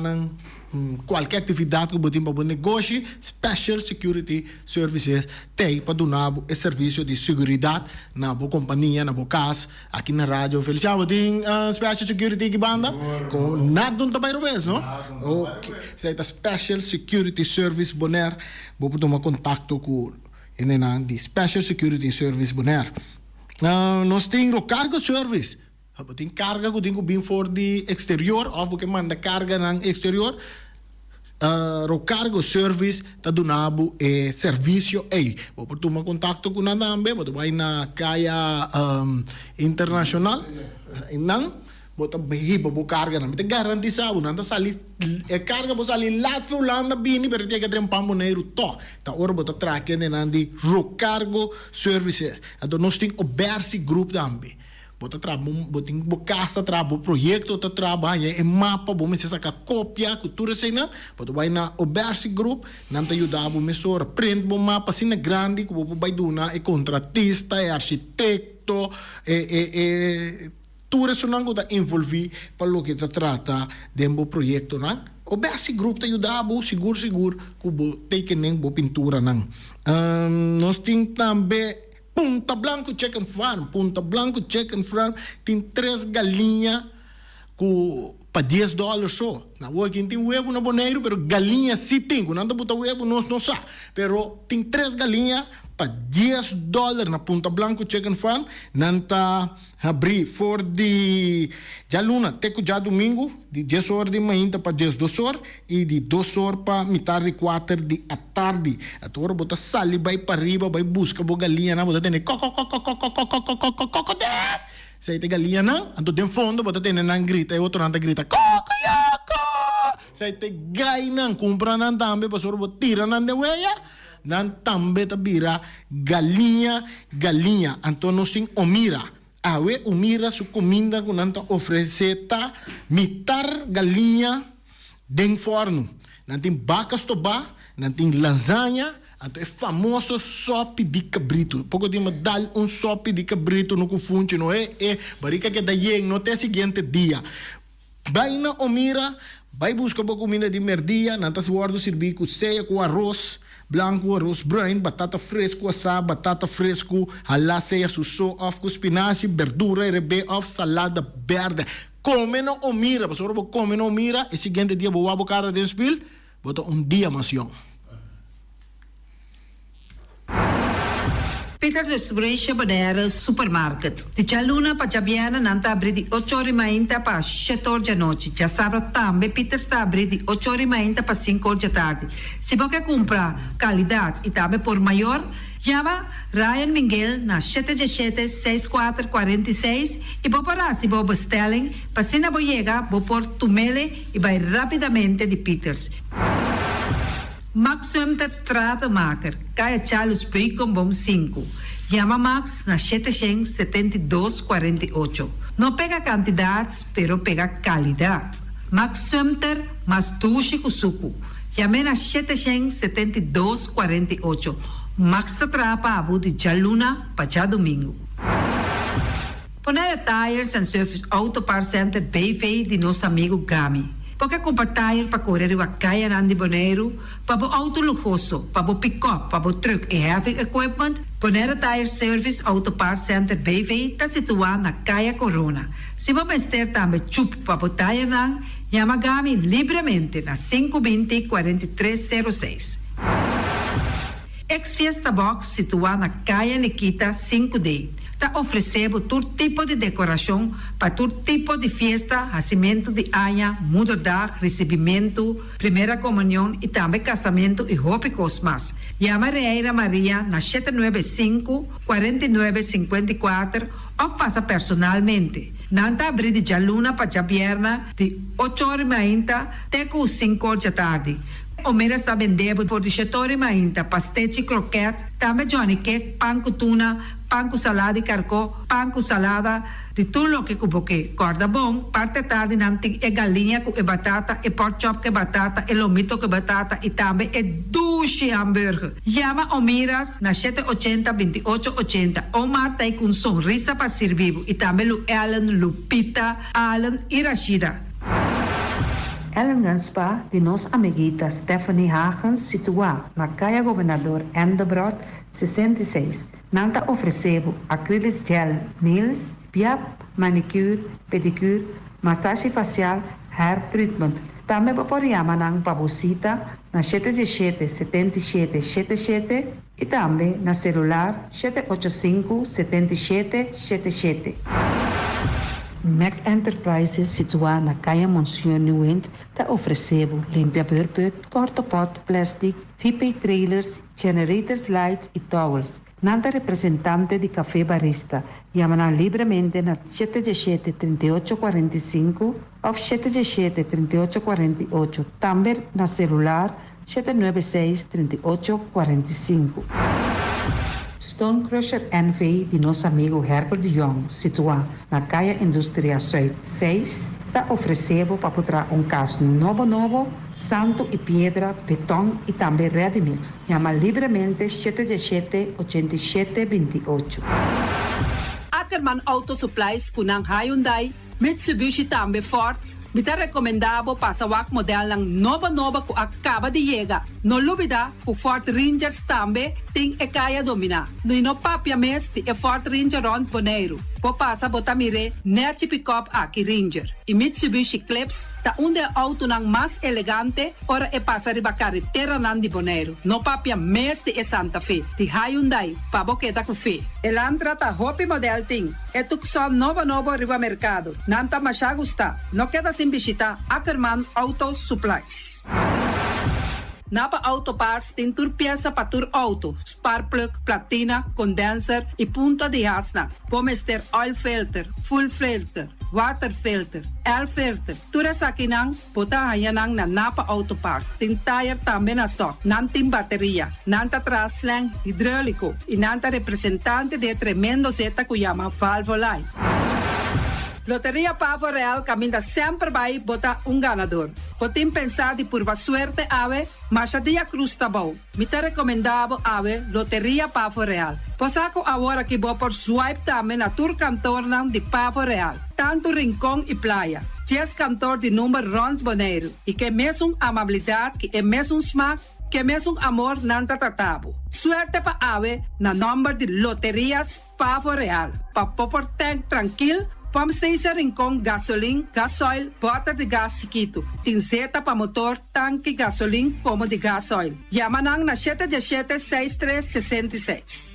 qualquer atividade que você para o negócio, Special Security Services tem para dar o serviço de segurança na boa companhia, na boa casa, aqui na rádio. Feliciano, tem Special Security que banda? Com nada para bairro bes, não? Ok. Sai da Special Security Service Bonaire, vou tomar contato com a de Special Security Service Bonaire. Nós temos o cargo service. Tem carga que tem que vir for de exterior, ou porque manda carga no exterior. O cargo service está dando serviço aí. Vou tomar contato com a Nambe, vou vai na caia internacional. Não, vou vou carga, não. Tem garantiza, não está sali carga vou salir lá para Holanda bini, pero tem que ter pamoneiro to. Tá hora vou trazer de cargo services. Então nós temos o Bersi Group também. Bota trabalho, bota casa trabalho, projeto tá trabalho, é mapa, bom, você saca cópia, cultura assim, né? Bota vai na Obersi Group, não te ajuda, bom, mesora, print bom mapa, assim, grande, que bom, vai duna, é contratista, é arquiteto, tudo isso não está envolvido para o que se trata de um projeto, né? Obersi Group te ajuda, bom, seguro, que bom, tem que nem bom pintura, não. Nós temos também Punta Blanco Chicken Farm. Punta Blanco Chicken Farm tem 3 galinhas para $10 só. Na rua quem tem huevo na Boneiro, pero galinha sim tem. Quando anda botar huevo, nós não sabe. Pero tem 3 galinhas para $10 na Punta Blanco Chicken Farm. Nanta abrir for de já luna, teco já domingo, de 10 horas de manhã para 2 horas e de 2 horas para metade de 4 de à tarde. A tua bota sali, vai para riba, vai buscar a galinha, na bota tem se tem galinha não, então tem fundo, bota tem não grita, e outro não grita cocoyoco. Se tem gai não, compra não também, pastor bota tira não de weia. Nan também tabira galinha, então nós temos omira. Awe umira su comida que nanta ofereceta mitar galinha den forno. Nanti bacas toba, nanti lasanha, então é famoso sopa de cabrito. Pouco tempo dá sopa de cabrito no que funciona, não é? Barica que daí no te seguinte dia. Vai na omira, vai buscar para comida de merdia, nanta se guarda servir com ceia, com arroz branco, arroz branco, batata fresco, assado, batata fresco, halá ceia, suso, of com espinafre, verdura, rebe, of salada verde. Come no o mira, pastor, come no mira, e seguinte dia boa cara de spil, bota dia mais young. Peters Restauration Bonaire Supermarket. Di Jaluna pa Jabiana nanta abri di 8 ore mainta pa 7 ore di notte. Ja sabra tambe Peters sta abri di 8 ore mainta pa 5 ore di tardi. Se você compra qualidade e também por maior, chama Ryan Miguel na 717-6446 e vou parar se vou bestelling, para se não chega, vou por tumele e vai rapidamente de Peters. Max Sumter Stratenmaker, Kaya Charles Bricom Bom 5. Chama Max na 772-48. Não pega quantidades, pero pega qualidade. Max Sumter, mas tushi kusuku. Chame na 772-48. Max Trapa Abu de Jaluna, para domingo. Ponere Tires and Service Auto Parts Center BV de nosso amigo Gami. Porque comprar tire para correr a caia Nandi Bonaire, para o auto luxuoso, para o pick-up, para o truck e heavy equipment, Ponere Tire Service Auto Parts Center BV está situado na Caia Corona. Se você ter também chup para o tire nang, chama Gami livremente na 520-4306. Ex-Fiesta Box situado na Caia Nikita 5D. Está oferecendo todo tipo de decoração para todo tipo de festa, nascimento de anha, mudança, recebimento, primeira comunhão e também casamento e roupas mais. Chama Reira Maria na 795-4954 ou passa personalmente. Nanta abrir de Jaluna para Jabierna de 8h30 até 5h da tarde. O mera está vendendo por 18h30 pastete croquete, também Johnny Cake, pão com tuna, pão com salada e carcó, pão com salada, de tudo o que cuboque. Corda bom, parte tarde nanti é galinha com batata, e pork chop com batata, e lomito com batata, e também é duche hambúrguer. Chama o Miras na 780-2880. O Marta aí com sorriso para servir, e também Lu Ellen, Lupita, Alan e Rashida. Ellen Ganspa, de nossa amiguita Stephanie Hagens, situada na Caia Governador Endebrot 66. Nanta ofereceu acrylic gel, nails, piap, manicure, pedicure, massagem facial, hair treatment. Também pode chamar nang pabusita na 777-7777 e também na celular 785-7777. Mac Enterprises, situada na Caia Monsieur Nieuwend, está oferecendo limpia beurput, portapot, plastic, VP trailers, generators lights e towels. Nanta representante de café barista. Chama livremente na 717-3845 ou 717-3848. Também na celular 796-3845. Stone Crusher NV de nosso amigo Herbert de Jong, situado na Caia Indústria Zuid 6, está oferecendo para botar caso novo, santo e pedra, betão e também ready mix. Chama livremente 717-8728. Ackerman Auto Supplies kunang Hyundai, Mitsubishi também Ford. Me está recomendado para o modelo ng nova que acaba de chegar. Não lubida que o Ford Ranger também tem a caia domina. No papia mês tem a Ford Ranger Rond Bonaire. Po passa botamire net pick-up aqui Ranger. E Mitsubishi Eclipse tá auto ng mais elegante ora e passa riba carretera nan di Bonaire. No papia mês de Santa Fe. Ti Hyundai pa boqueta com fe. Elantra tá hopi model ting. E tukson novo riba mercado. Nanta masya gusta. No queda sin visita Ackerman Auto Supplies. Napa Auto Parts tem tur pieza para tur auto, spark plug, platina, condenser e punta de asna. Pommes ter oil filter, full filter, water filter, air filter. Tura sa kinang, puta hayanang na Napa Auto Parts. Tem tire também na stock, nanting bateria, nanta traslang, hidráulico e nanta representante de tremendo zeta kuyama Valvoline. Loteria Pavo Real caminha sempre vai botar ganador. Podem pensar de por suerte ave, mas a dia cruz tá bom. Me tá recomendado ave Loteria Pavo Real. Posaco agora que vou por swipe também na tour cantornam de Pavo Real. Tanto Rincón e Playa. Ties cantor de número Rons Boneiro. E que mesmo amabilidade, que é mesmo smaak, que mesmo amor nanta tratabo. Suerte pa ave na number de loterias Pavo Real. Pa popor tank tranquil, pump station Rincon, gasolina, gasoil, bota de gás chiquito. Tinzeta pa motor, tanque gasolina como de gasoil. Yamanang na 717-6366.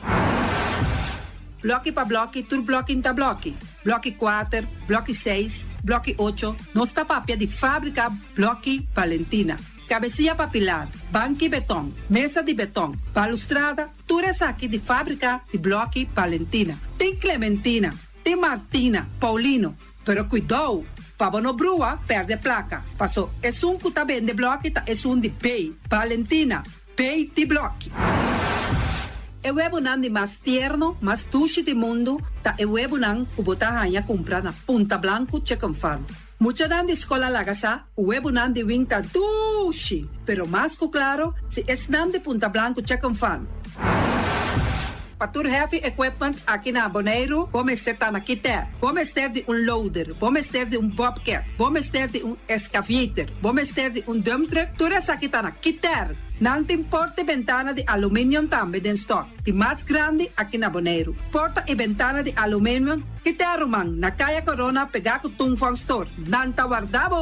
Bloque pa bloque, tur bloque inta bloque. Bloque 4, bloque 6, bloque 8. Nos tapapia de fábrica Bloque Valentina. Cabecilla papilar, banque betão, mesa de betão, balustrada, tudo isso aqui de fábrica de Bloque Valentina. Tem Clementina, tem Martina, Paulino, pero cuidado, para não brua, perde placa. Passou, é um que tá bem de Bloque, é um de Pei, Valentina, Pei de Bloque. É o ebunan de mais tierno, mais tuche do mundo, tá é o ebunan que botar a comprar na Punta Blanco Chicken Farm. Mucha dan de escola lagasa, o ebunan de winta dushi, pero más que claro, si es nan de Punta Blanco Chicken Farm. Patur heavy equipment aqui na Boneiro, vamos ter na Kiter, vamos ter de loader, vamos ter de bobcat, vamos ter de excavator, vamos ter de dump truck, tudo isso aqui tá na Kiter. Não tem porta e ventana de alumínio também em stock. E mais grande aqui na Boneiro. Porta e ventana de alumínio que te arrumam na Caia Corona pegar com Tungfang Store. Não tá guardado.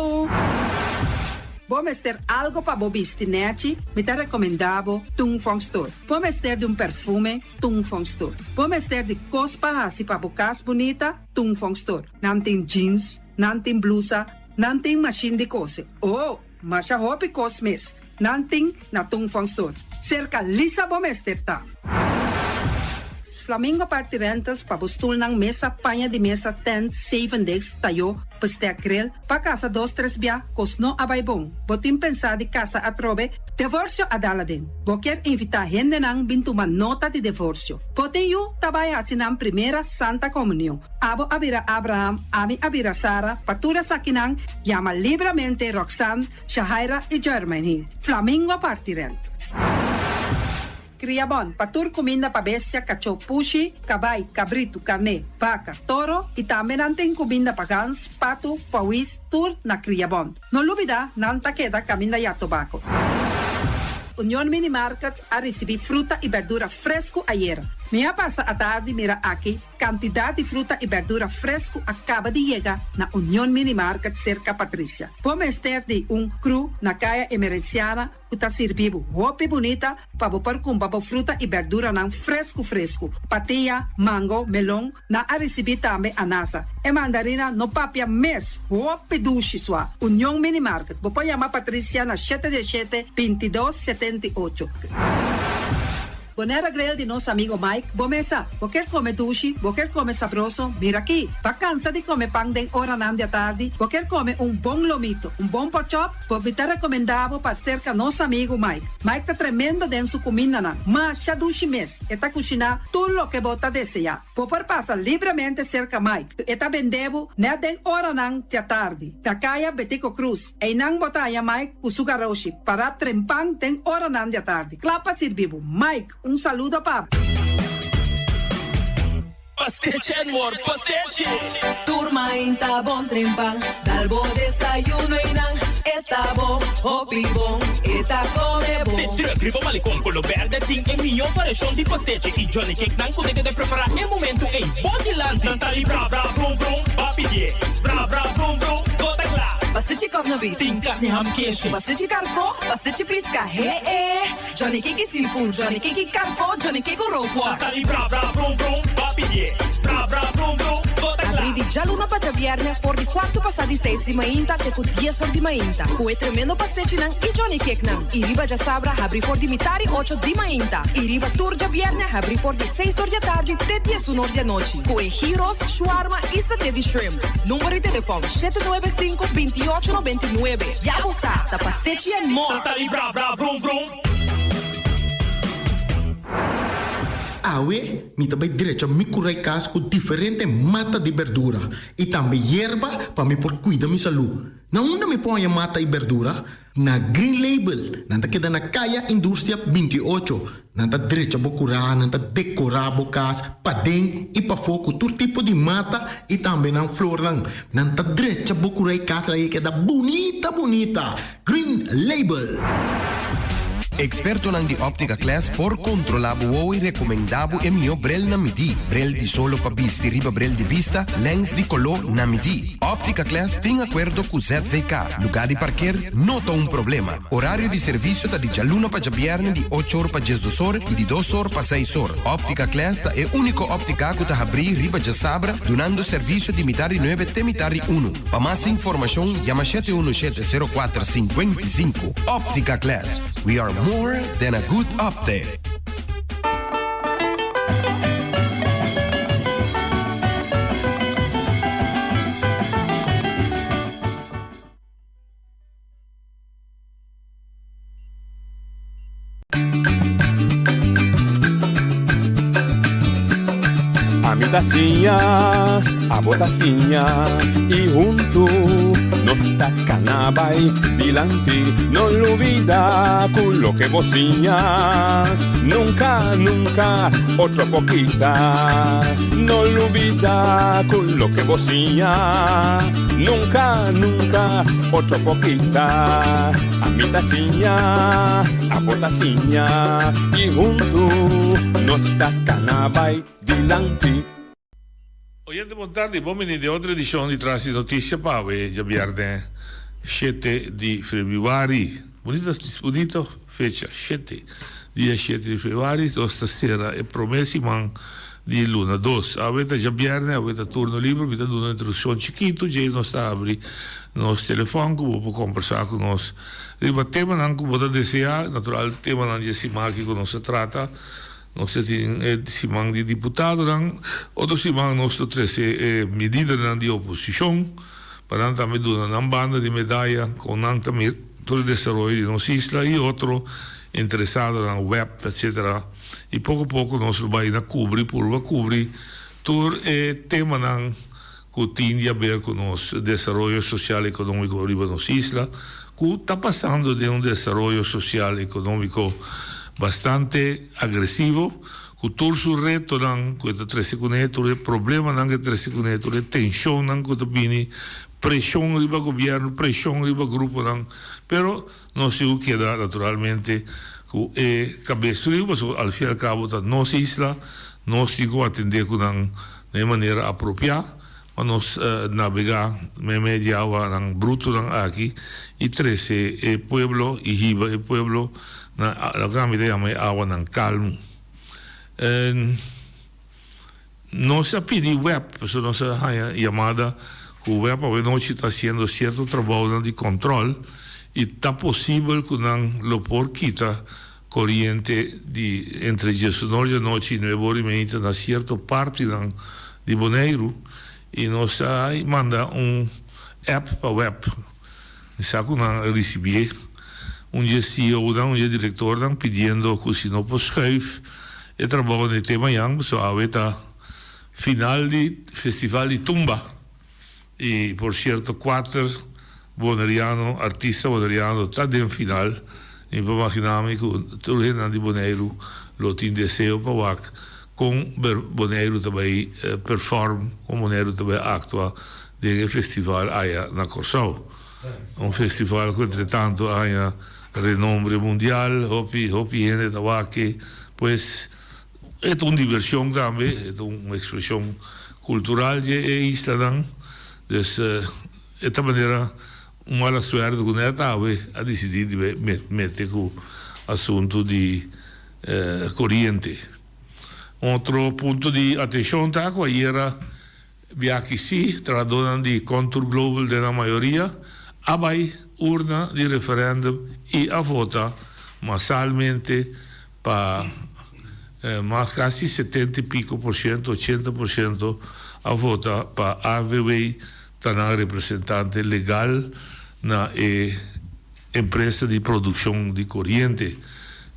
Vamos ter algo para bobistinete, me te recomendavo Tungfang Store. Vamos ter de perfume, Tungfang Store. Vamos ter de cospa assim para bocas bonita, Tungfang Store. Não tem jeans, não tem blusa, não tem machine de coser. Oh, mas a roupa e cosmes. Nanting na Tungfang Store. Cerca Lisa Bomester ta. Flamingo Party Rentals pa bustul ng mesa, panha de mesa, tent, 7 days, tayo, paste akrel, pa casa 2-3 bia, kosno abay bong. Botin pensa di casa atrobe, divorcio adala din. Boker invita gente nang bintuman nota de divorcio. Botin yu tabay asinang primera Santa Comunión. Abo abira Abraham, ami abira Sara, patura sakinang, llama libremente Roxanne, Shahaira y Germany. Flamingo Party Rentals. Criabon, patur comida pa bestia, cachorro, pushi, cabay, cabrito, carne, vaca, toro e também nantem comida pa gans, pato, pauis, tur na Criabon. Não lubida, nanta queda caminda ya tobacco. União Mini Market a receber fruta e verdura fresco ayer. Minha passa a tarde mira aqui, quantidade de fruta e verdura fresco acaba de chegar na União Mini Market cerca Patrícia. Vamos ter de cru na caia emergenciana, que está servindo roupa bonita para botar com fruta e verdura não fresco. Patia, mango, melão, na a receber também anasa. E mandarina no papia mes, roupa duche sua. União Mini Market. Vou chamar Patrícia na 717-2278. Bonera grel de nosso amigo Mike, bomesa, quer comer duche, quer comer sabroso, mira aqui, pa cansa de comer pão de hora nan de tarde, quer comer bom lomito, bom porchop, me te recomendavo para cerca nosso amigo Mike. Mike tá tremendo dentro sua comida nan, mas já duche mes, eta cozinha tudo o que bota desejar. Popor passa livremente cerca Mike, eta vendebo, ne den hora nan de tarde. Takaya Betico Cruz, e nan botaya Mike, usugaroshi, para trempang den hora nan de tarde. Clapa sirvivo, Mike, saludo para Pastiche, amor, pastiche. Turma inta bom trempan, dalbo desayuno inan, eta bom, hopi bom, eta come bom. De trigo malicom con lo verde ting e mio variação de pastiche e Johnny Cake nan consegue de preparar em momento em Bodyland. Nantali bra bra brum brum, papi die, bra bra brum brum, gota clara. Pastiche cosnobit, Ting carne ham queijo. pastiche carpo, pastiche pisca, Johnny Cake seafood, Johnny Cake carpo, Johnny Cake roquas. Nantali bra bra brum brum, papi die, bra bra brum brum, gota clara. Abri di già luna para viernes, for di 4 passati 6 di mainta, che con 10 sol di mainta. Cue tremendo pastiche nan e Johnny Cake nan. I riba già sabra, abri for di mitari 8 di mainta. I riba turgia viernes, abri for di 6 di tarde, te 10 un'ora di noci. Cue gyros, shawarma e satè di shrimp. Numero di telefono 795-2899. Ya sa, da pastiche and more. Nantali bra bra brum brum. Awe, mi também direito a me curar casa com diferente mata de verdura e também erva para me por cuidar minha saúde. Não onde me põe mata e verdura, Na Green Label, nanta queda na Kaya Indústria 28. Nanta direita bocura, nanta decorar bocas, padeng e pa foco todo tipo de mata e também na flor lang. Nanta direita bocura e casa aí queda bonita. Green Label. Experto nang di Optica Class por controlabo o recomendabo e mio brel na midi. Brel di solo pa bisti riba brel di vista, lens di color na midi. Optica Class tem acordo com ZVK. Lugar de parquear, nota um problema. Horário de serviço tá de jaluna pa jabierne de 8 horas pa 12 horas e de 2 horas pa 6 horas. Optica Class tá é único óptica que tá abrir riba de sabra, donando serviço de mitari 9 te mitari 1. Pa mais informação, chama 7170455. Optica Class. We are more than a good update. A mi tacinha, a botacinha e junto nos tacanabay dilante, no olvida con lo que bocinha, nunca, otro poquita, no olvida con lo que bocinha, nunca, otro poquita, a mi tacinha, a botacinha e junto nos tacanabay dilante. Oyente, buon tardi, benvenuti di altra edizione di Trasi Notizie Pave, già viernes 7 di febbraio. Bonito fecha, 7 di febbraio, stasera è promesso, ma di luna 2. Avete già viernes, avete turno libero, vi do una introduzione chiquito, già non sta apri il nostro telefono, come può conversare con noi. Il tema non può deseare, naturalmente il tema non è si marchi con noi si tratta. Non si manca di diputato, o si manca nostro tre medida di opposizione, per andare a una banda di medaglia con anche tutto il desarrollo di nostra isla e altro interessato nel web, eccetera. E poco a poco noi vai a coprire, pur a coprire, tutto il tema che tiene a vedere con il desarrollo sociale e economico di nostra isla, che sta passando di un desarrollo sociale e economico bastante agresivo, con tutto il reto di queste 3 secondi, problema anche 3 secondi, tensione anche bini, pressione del governo, pressione del gruppo, però non si chiede naturalmente che cabeça al fine al cabo da nostra isla, non si può attendere in maniera appropriata, ma non navigare media agua brutto qui, i 13 pueblo, i hiba, il pueblo, la grande idea è agua non calmo. Non si pide web, non si chiamata che il web oggi sta facendo certo lavoro di controllo e è possibile che non lo può quitare corriente entre 19 noci e 9 ore in una certa parte di Bonaire e non si manda un app per web. Mi sa che non riceve un CEO, un direttore pidiendo che si non può schuiven e trabalho nel tema yang, so avete final di festival di Tumba e per certo 4 bonaireano, artista bonaireano sta in final e per immaginarmi che tutti di Bonaire lo tin deseo per wak con Bonaire também perform, con Bonaire também actua del festival aya na Corsau. Un festival che entretanto ha renombre mundial, hopi gente da que pues es una diversión también, es una expresión cultural de isla. Entonces, de esta manera, una mala suerte con esta ha decidido meter con asunto de corriente. Otro punto de atención era que sí, tratando de contour global de la mayoría, hay urna di referendum e a vota massalmente para más casi 70 y pico por ciento, 80% a vota para AVW, tan representante legal na empresa de producción de corriente.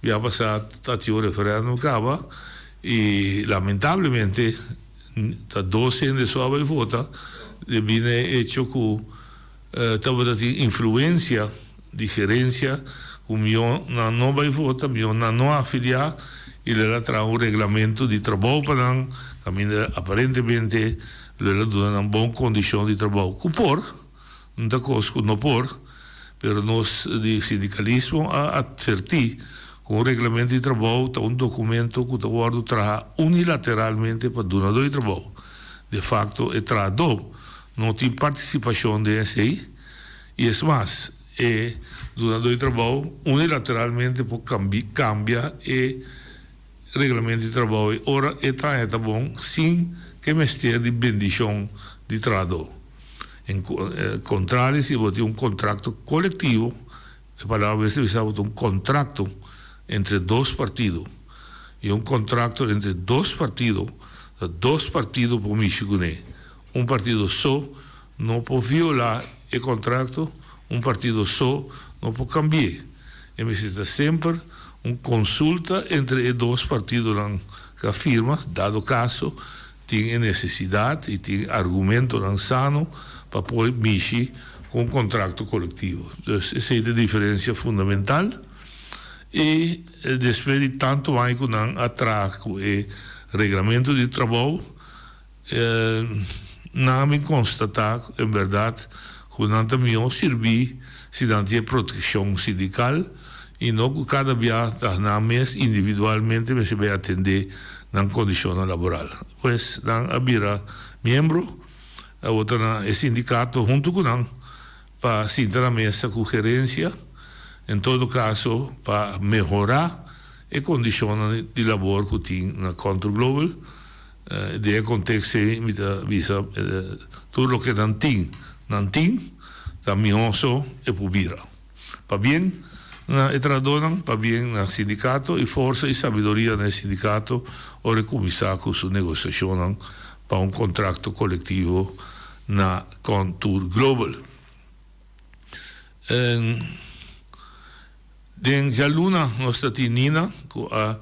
Ya pasado el referéndum acaba y lamentablemente 12 de su vota viene hecho con influencia de gerência, o meu não vai votar, meu não afiliar, e ela traz um regulamento de trabalho para nós, aparentemente, ela dá uma boa condição de trabalho. Por, não da coisa que não por, pero nós de sindicalismo a advertir com o regulamento de trabalho está um documento que o guarda traz unilateralmente para o donador de trabalho. De facto, é trador, não tem participação de SI, e é mais, donador de trabalho unilateralmente pode cambiar o regulamento de trabalho. Ora, está bom, sem que mestre de bendição de trador. Em contrário, se você tem um contrato coletivo, a palavra se usa um contrato entre dois partidos. E um contrato entre dois partidos por Michigan. Um partido só não pode violar o contrato, um partido só não pode cambiar. E necessita sempre uma consulta entre os dois partidos que afirma, dado caso, tem necessidade e tem argumento sano para poder mexer com um contrato coletivo. Então, essa é a diferença fundamental. E depois de tanto ano que não atrás com o regulamento de trabalho, não me constatar, em verdade, que não também servir se não tem proteção sindical e não que cada dia na mês individualmente se vai atender na condição laboral. Pois, não havia membro, a outra é sindicato junto com nós para sentar na mesa com gerência, em todo caso, para melhorar as condições de trabalho que tem na Contour Global, de acontecer, visa tudo o que não tem, também só é publica. Para bem, na etradona, para bem na sindicato, e força e sabedoria no sindicato, ora começar com sua negociação para um contrato coletivo na Contour Global. Den Jaluna, nostra tinina, que a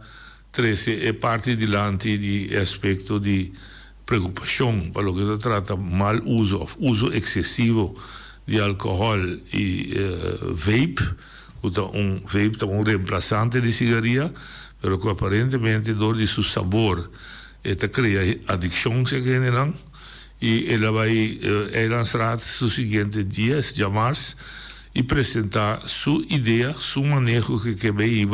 13 é parte dilante de aspecto de preocupação para o que se trata mal uso excessivo de álcool e vape, vape é um reemplazante de cigarrilha, mas que aparentemente dor de seu sabor cria adicção se generam, e ela vai lançar nos seguintes dias, chamar-se, e apresentar sua ideia, seu manejo que vai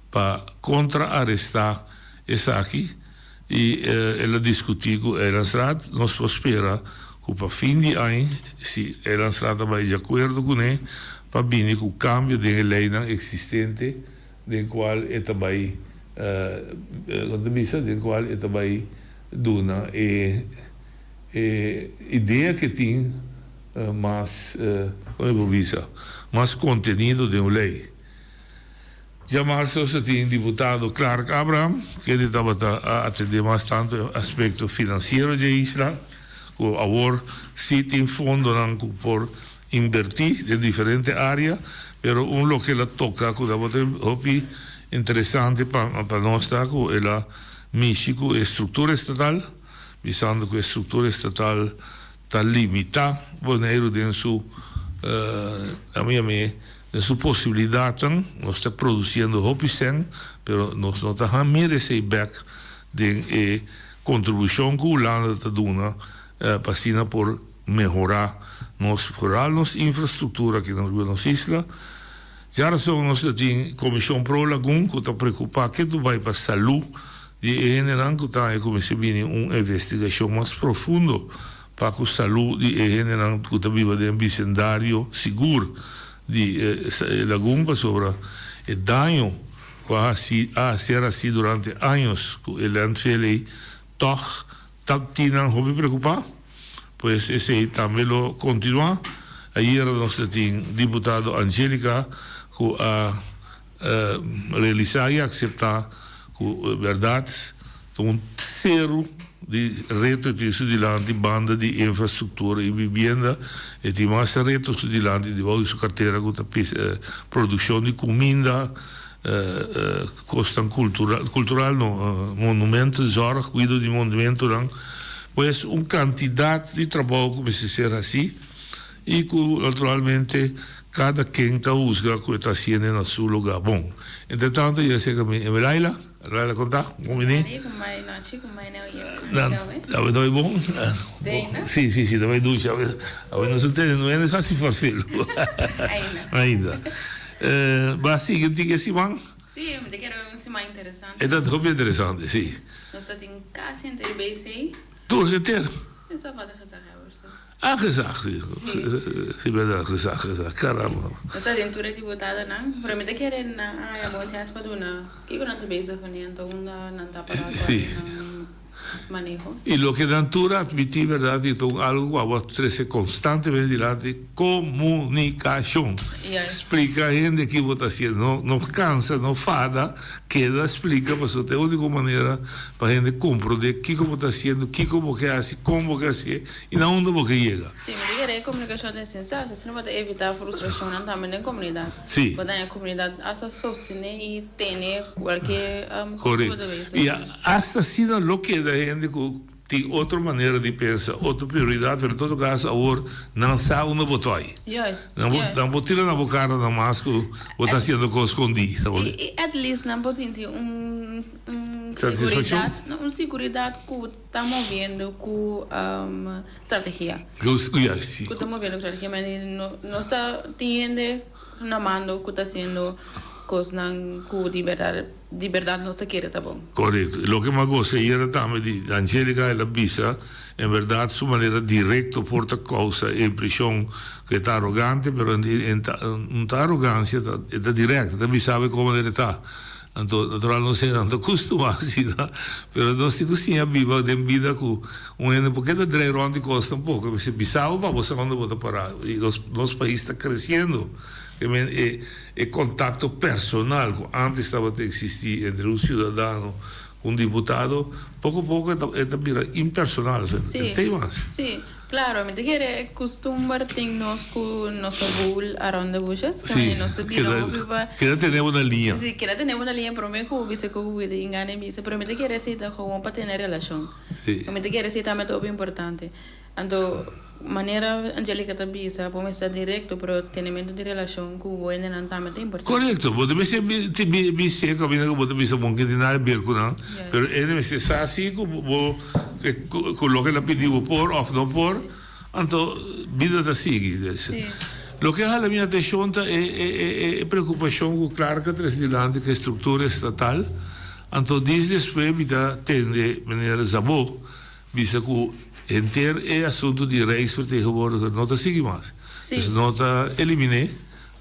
para contrarrestar essa aqui, e ela discutir com ela Estrada, nós esperamos que para fim de ano, se ela Estrada vai de acordo com ele, para vir com o cambio de lei existente, de qual ela vai, dar ideia que tem mais contenido de uma lei. Já março se tem deputado Clark Abraham, que estava a atender bastante o aspecto financeiro da isla, que agora se tem fundo por invertir em diferentes áreas, mas lo que ela toca, que é interessante para nós, que ela mexe com a estrutura estatal, visando que a estrutura estatal está limitada, Bonaire tem sua possibilidade, nós estamos produzindo hopicen, mas nós não estamos a merecer back de contribuição que o lado está dando para por melhorar nossa infraestrutura aqui nas islas. Já só nós temos Comissão Pro Lagoon, que está preocupada que tu vai para a saúde de general, que está começando uma investigação mais profunda para a saúde de general, que está viva de um vecindário seguro de Lagoon sobre o dano que ha sido assim durante anos, que o landfill toch tinha hobby preocupado, pois esse também lo continua. Ayer nós temos deputado Angélica que a realizar e aceitar que verdade zero de reto de banda de infraestrutura e vivenda e tem mais reto de devolver sua carteira com a produção de comida, questão cultural, monumento, zorg, cuido de monumento, pois uma quantidade de trabalho começa a ser assim e que naturalmente cada quien está juzga que está haciendo en su lugar. Bom, entretanto, yo sé que me Laila conta, como menino. Não, não é bom? Sim, também ducha. A ver, não é assim farfelo. Ainda. Mas sim, eu tinha esse man. Sim, eu me quero um mais interessante. É tanto bem interessante, sim. Nós temos casa inteira BC. Tudo inteiro? Eu só vou fazer Ah, gezegd. Sim, verdade, gezegd. Caramba. Nós temos tudo deputada, não? Para mim, eu quero na área boa chance para donar. Que eu não estou bem então não está para manejo. E lo que Natura admitir, verdade, então algo que vai trazer constantemente diante comunicação. Explica a gente que você está fazendo, não cansa, não fada, queda, explica, mas é a única maneira para a gente compreender o que você está fazendo, como que faz, como que faz e na onde você chega. Sim, mas a comunicação é essencial, se não vai evitar frustração também na comunidade. Sim. Para a comunidade essa sostener e ter qualquer coisa. E hasta assim lo que da gente tem outra maneira de pensar, outra prioridade, mas em todo caso, agora não sabe onde botar aí. Não vou tirar na boca na máscara, ou está sendo escondido. E at least não pode sentir segurança que está movendo com estratégia. Que está movendo com estratégia, mas não está tendo na mão que está sendo coisas com liberdade não se quer, tá bom? Correto. Lo que me gosta era também de Angélica e la Bisa, em verdade, sua maneira direta porta causa a impressão que está arrogante, mas não está arrogância, está direta, também sabe como ele está. Então, natural não sei, não está acostumado, mas nós temos sim a viva de vida com porque da direita onde custa pouco, mas se bisava para você onde você parar. E nosso país está crescendo. E contato personal que antes estava a existir entre um cidadão e um deputado, pouco a pouco está virando impersonal. Sim, tem mais. Sim, claro, me que costumar tem nós com nosso bull around the bushes, que temos na linha. Sim, que temos na linha, mas como você que o de engane me, se promete que receita com para ter relação. Me que receita é muito importante. Então, maneira Angélica também sabe, como está direto, pero tenimento de relação com o bueno não está muito importante. Correto, você me sei que você me sabe que não é bem com não, pero ele me sabe assim que coloca la pedido por ou não por, então vida está sigue. Lo que a minha atenção é preocupação com claro que traz diante que a estrutura estatal, então desde depois me tende maneira zabó, visa que inteiro é assunto de Rijksvertegenwoordiger, não está seguindo mais. Não está eliminar,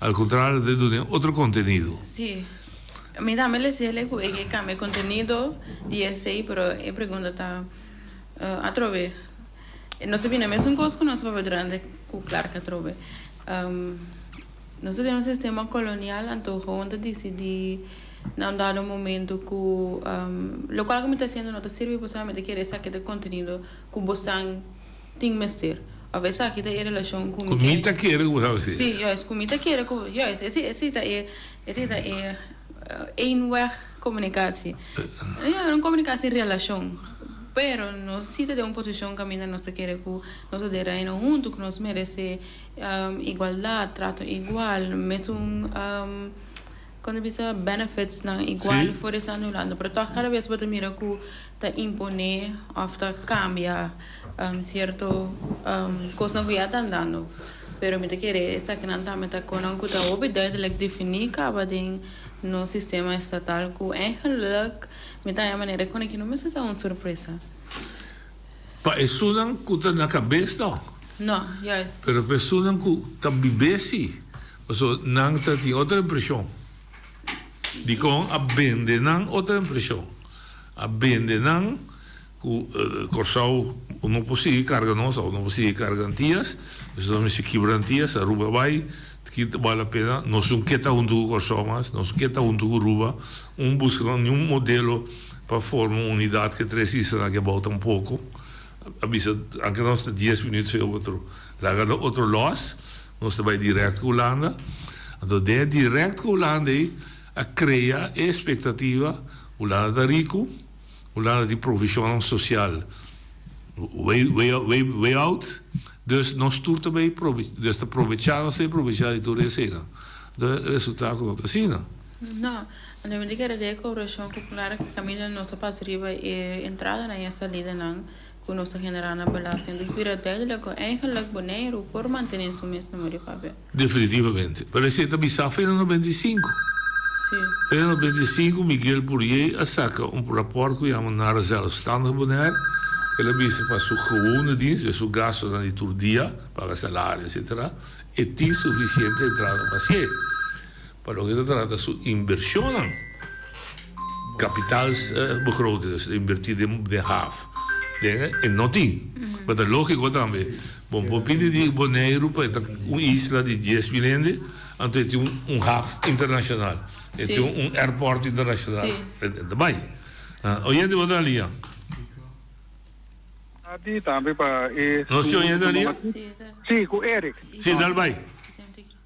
ao contrário de dar outro conteúdo. Sim. Me dá mais ele que cambia conteúdo de esse, pero a pergunta está a trove. Nós sabemos mesmo coisa que nós vamos durante com claro que a trove. Nós temos um sistema colonial, então onde decidi num dado momento que o qual que me está sendo não serve para que querer saber de conteúdo que você tem mestre. A vezes aqui tem relação com comida que era o sim, comida que era esse é eenweg comunicatie. Uma comunicação relação. Pero nós se de uma posição que ainda não se quer que nós derem junto que nós merece igualdade, trato igual, mesmo quando bisa benefits na igual for isso anulando, pero cada vez você mira que está impone ou está cambia certo coisa que já está dando, pero me te querer essa que não está me tá com não que está obedece definir cada no sistema estatal que eigenlijk me tá a maneira que não me está uma surpresa. Pa isso não que na cabeça não. Não, yes. Pero pessoa que está bibesi, então não está tem outra impressão. De com a bende não outra impressão. A bende não que corsau não possui carga nossa, não possui carga antias, então me se quebrantias, a ruba vai que vale a pena, não são que tá do corsau mas, não são que tá do ruba, busca um modelo para formar uma unidade que precisa que volta um pouco. Avisa, anche nós 10 minutos é outro. Lá outro loss, nós vai direto com a Holanda. Então, de direto com a Holanda a criar a expectativa, Holanda rico, Holanda de provisão social, way out, Dus nós tudo também desta aproveitar se aproveitar de tudo isso, né? Do resultado não assim, né? Não, a gente quer dizer que a oração popular que caminha nossa passariba e entrada na essa lida não que nós generar na belasting do cuidadelo que eigenlijk Bonaire por manter o mesmo número de papel. Definitivamente. Parece que está feito no 95. Sim. En op 25 Miguel Bourier saca rapport que chama naar de zelfstandige Bonaire. Ele bisa para sua gewone dienst, dus seu gasto na liturgia, paga salário, etc. E tem suficiente entrada para si. Para o que trata de inversión, kapitaalsbegroting, dus invertir de half. En não tem. Mas é lógico também. Bom, por pedir de Bonaire para uma isla de 10 milhões, então tem half internacional. Tem airport internacional. Também. Oyente, vou dar ali. Também para... Não se oyente ali? Sim, com o Eric. Sim, dá bem.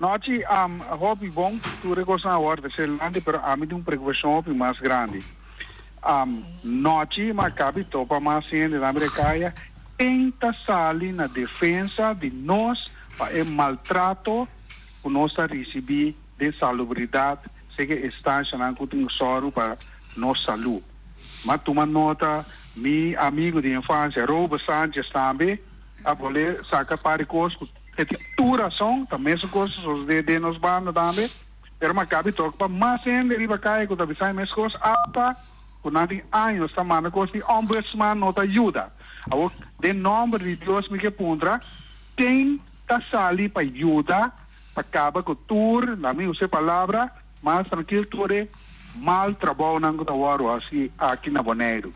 Noti, hobby bom, tu recursos na hora de ser grande, pero a mim tem preocupação mais grande. Noti, mas cabe topa mais ainda na América, tenta sair na defesa de nós para o maltrato que nós recebemos de salubridade, se que está chamando que tem soro para nossa saúde. Mas toma nota, meu amigo de infância, Robo Sanchez também, a poder sacar para coisas etituração, também são coisas de nos bandos também, pero mas cabe toque para mais ainda, ele vai cair com a visão, mas coisas apa, com nada anos, também coisas de ombudsman não ajuda. Agora, de nome de Deus me que pondra, tem que sair para ajudar, para acabar com tudo, na minha palavra, mas tranquilo, tudo é mal trabalho não que eu assim aqui na Bonaire.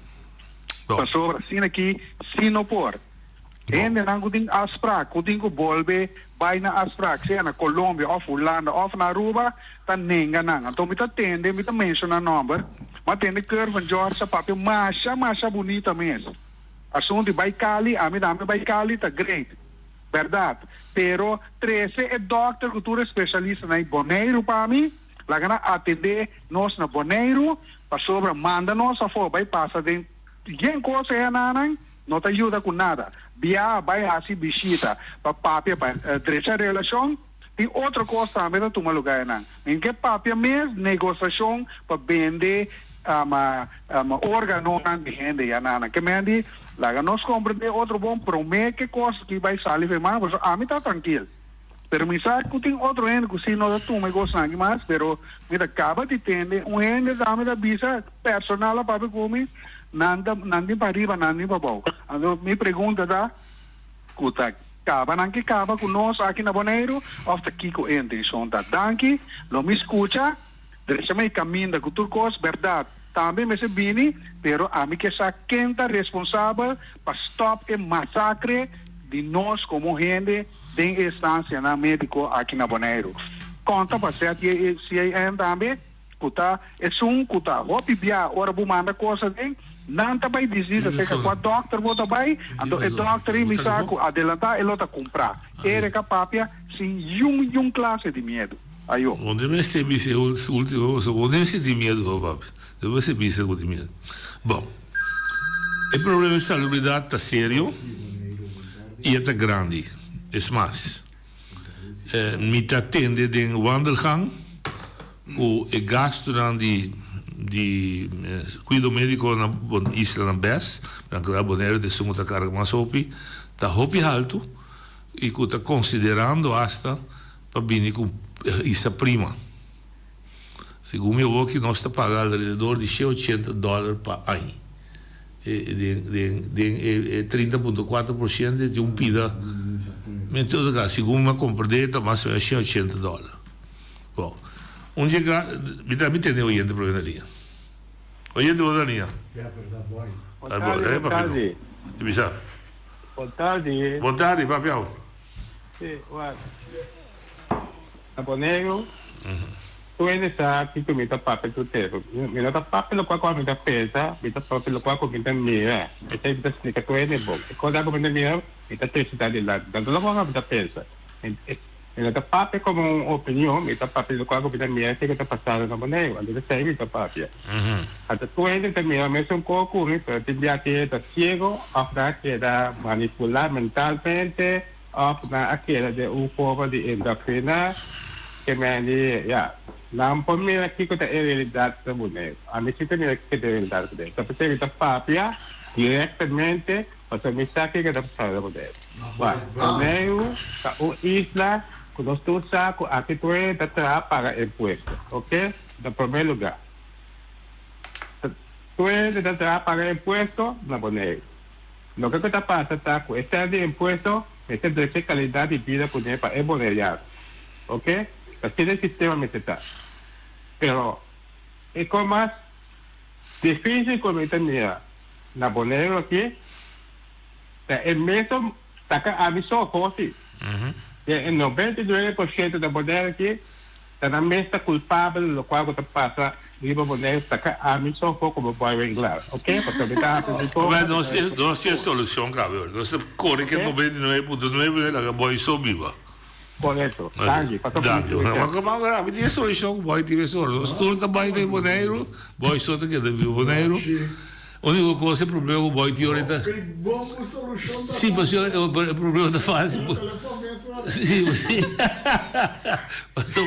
Passou assim aqui, se não por. Ainda não tem aspra, tem que volver, vai na aspra, seja na Colômbia, ou Holanda, ou na Aruba, tá nenga não. Então me tá tende, me tá menciona número, mas tem que van George papel macha bonita mesmo. Assunto vai Cali, a mim vai Cali tá great, verdade. Pero 13 é doctor cultura especialista na Bonaire para mim, lá gana atender nós na Bonaire, para sobre manda nós a for, vai passa de quem coisa é não te ajuda com nada. Via vai assim visita para papel para direita relação. Tem outra coisa também da toma lugar não. Em que papel mesmo negociação para vender órgão não de renda já não. Que me lá nós compreender outro bom promete que coisa que vai sair mais, mas a mim tá tranquilo. Pero me sabe que tem outro ente que se não toma gosta mais, pero me acaba de ter ente da visa personal para comer. Nandi para arriba, nandi para abaixo. Então, me pergunta da kuta acaba, não que acaba com nós aqui na Bonaire, ou está aqui com a intenção da danke, lo me escuta, deixa-me caminho da cultura coisa, verdade, também me se bini, pero a mim que sa quem está responsável para stop o massacre de nós como gente de instância na médico aqui na Bonaire. Conta para ser que se é também, kuta, é kuta, hopi bia, ora bu manda coisa tem, não tá vai dizer, se que o doctor bota vai, então o doctor me saco adelantar, ele tá comprar. Ele que papia sem um classe de medo. Aí eu. Onde me esteve esse último, onde você tem medo, papi? Deve ser isso que tem medo. Bom, o problema de salubridade está sério e está grande. É mais, me está atende de wandelgang, o gasto de cuidado médico na isla na Bes, na Bonaire de Sumuta carga mais hopi, tá hopi alto e que está considerando hasta para vir com isso prima. Segundo meu avô que nós está pagando ao redor de $180 para ano. De 30,4% de pida. Mas todo caso, segundo uma compradeta, mas é $180. Bom, onde me entendeu o oyente para a linha? Oyente para a linha? Boa tarde. Boa tarde. Boa tarde, papel. Sim, a Bonaire, tu ainda sabe que me dá papel do tempo. Me dá papel qual me dá pesa, me dá papel qual me dá mira. Essa é a explicação tu ainda bom. Quando a me dá mira, me dá necessidade lá. Então não vou me dá pesa. Me dá papel como uma opinião, me dá papel qual me dá mira, que está passando na Bonaire. Então sei me dá papel. Até tu ainda também, mas um pouco, tem dia que está cego, a que está manipular mentalmente. op na aquela de forma de endocrina que me di ya não por mim aqui que a realidade da mulher a mim se tem aqui que a realidade dele então você está papia diretamente você me está aqui que está passando mulher vai primeiro o isla que nós todos saco aqui tu é da paga imposto ok no primeiro lugar tu é da paga imposto na mulher lo que está pasando está com este de imposto este de qualidade de vida por exemplo é boneriado ok así el sistema me está. Pero es como más difícil como tenía la moneda aquí. El mesmo está a mi ojos sí. El 99% de la moneda aquí está mesa culpable lo cual te pasa y la moneda está a mi ojos como voy a arreglar. ¿Ok? Porque me está no es solución, cabrón. No se corre que 99.9 la voy a viva. Correto. Dangue. Mas como a me diz solução, boy tive sorte. Os turnos também vem boneiro, boy só que deve boneiro. A única coisa é o problema o boy tinha ahorita. Sim, mas o problema da fase. Sim, sim. Mas o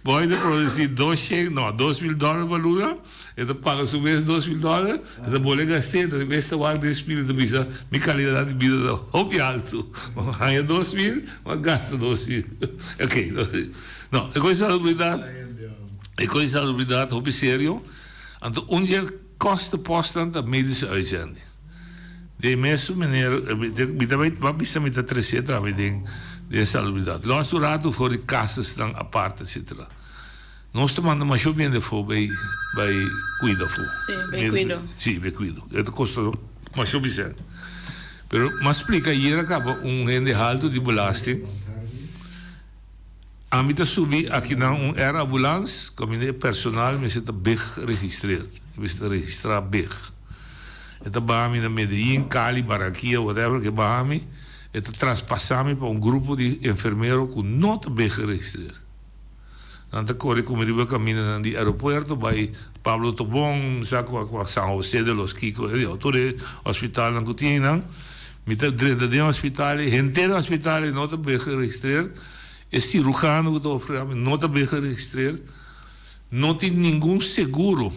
boy de produzir $2,000 para luna, ele paga seu mês $2,000, ele pode gastar, ele gasta o de espírito de bisa, minha qualidade de vida é muito alto. Ganha $2,000, mas gasta $2,000. Ok, não, é coisa de salubridade, hobby sério. Então, dia kosten posten dat medische uitzending. De mensen, meneer, wat is er met dat recept? Ik denk, de salubridade. Los rato voor de casas dan apart, etc. Nós tomamos mais ou menos bij Cuido. Sim, bij Cuido. Sim, bij Cuido. Het kost mais ou menos. Mas explica, hier acaba gente alto de belasting. A mim está subir aqui na era ambulância, como personal, me está bem registrado. Me está registrado bem. Está Bahami na Medellín, Cali, Barranquilla, whatever que Bahami, está transpassando para grupo de enfermeiros que não está bem registrado. Então, corre como ele caminha no aeroporto, vai Pablo Tobón, saco a San José de los Quicos, todo o hospital não tinha, não. Me está dentro de hospital, gente do hospital não está bem registrado. É cirurgião que está oferecendo, não está bem registrado. Não tem nenhum seguro